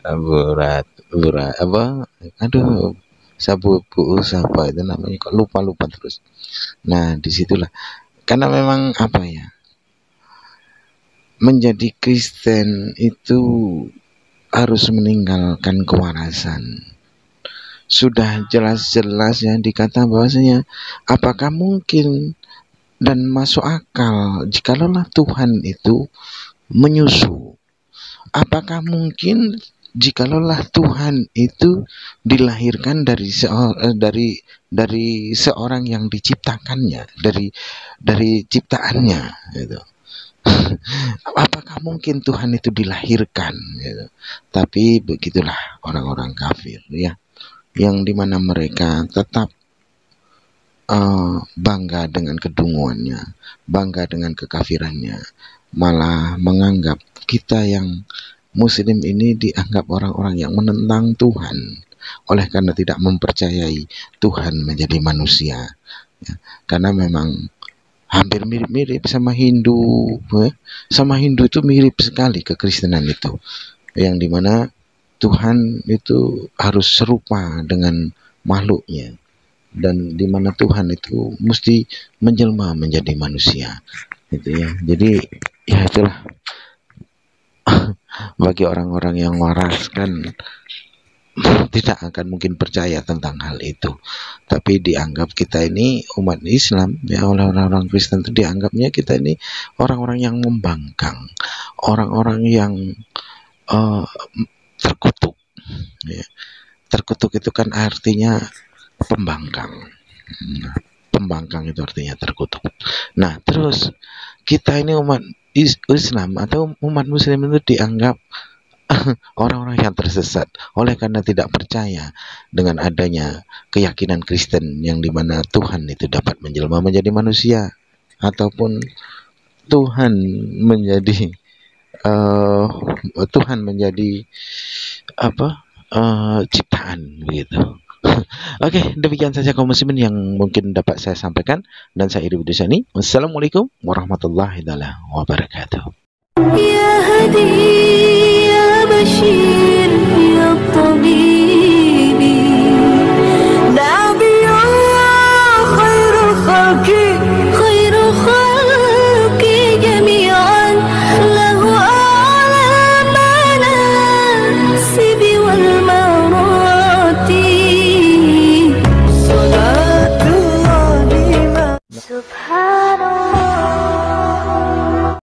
Burat apa? Aduh, sabu siapa itu namanya, kok lupa terus. Nah, disitulah karena memang apa ya, menjadi Kristen itu harus meninggalkan kewarasan. Sudah jelas-jelas ya dikata bahwasanya apakah mungkin dan masuk akal jikalau Tuhan itu menyusu? Apakah mungkin jikalau Tuhan itu dilahirkan dari seorang yang diciptakannya, dari ciptaannya gitu. Apakah mungkin Tuhan itu dilahirkan gitu. Tapi begitulah orang-orang kafir ya, yang dimana mereka tetap bangga dengan kedunguannya, bangga dengan kekafirannya, malah menganggap kita yang muslim ini dianggap orang-orang yang menentang Tuhan oleh karena tidak mempercayai Tuhan menjadi manusia ya. Karena memang hampir mirip-mirip sama Hindu ya. Sama Hindu itu mirip sekali kekristenan itu, yang dimana Tuhan itu harus serupa dengan makhluknya, dan dimana Tuhan itu mesti menjelma menjadi manusia gitu ya. Jadi ya itulah bagi orang-orang yang waras kan tidak akan mungkin percaya tentang hal itu, tapi dianggap kita ini umat Islam ya, oleh orang-orang Kristen itu dianggapnya kita ini orang-orang yang membangkang, orang-orang yang terkutuk ya. Terkutuk itu kan artinya pembangkang. Pembangkang itu artinya terkutuk. Nah, terus kita ini umat Islam atau umat Muslim itu dianggap orang-orang yang tersesat oleh karena tidak percaya dengan adanya keyakinan Kristen yang dimana Tuhan itu dapat menjelma menjadi manusia, ataupun Tuhan menjadi ciptaan begitu. Oke, demikian saja kaum muslimin yang mungkin dapat saya sampaikan, dan saya Iri Widusani. Wassalamualaikum warahmatullahi wabarakatuh. Ya Hadi ya Bashir.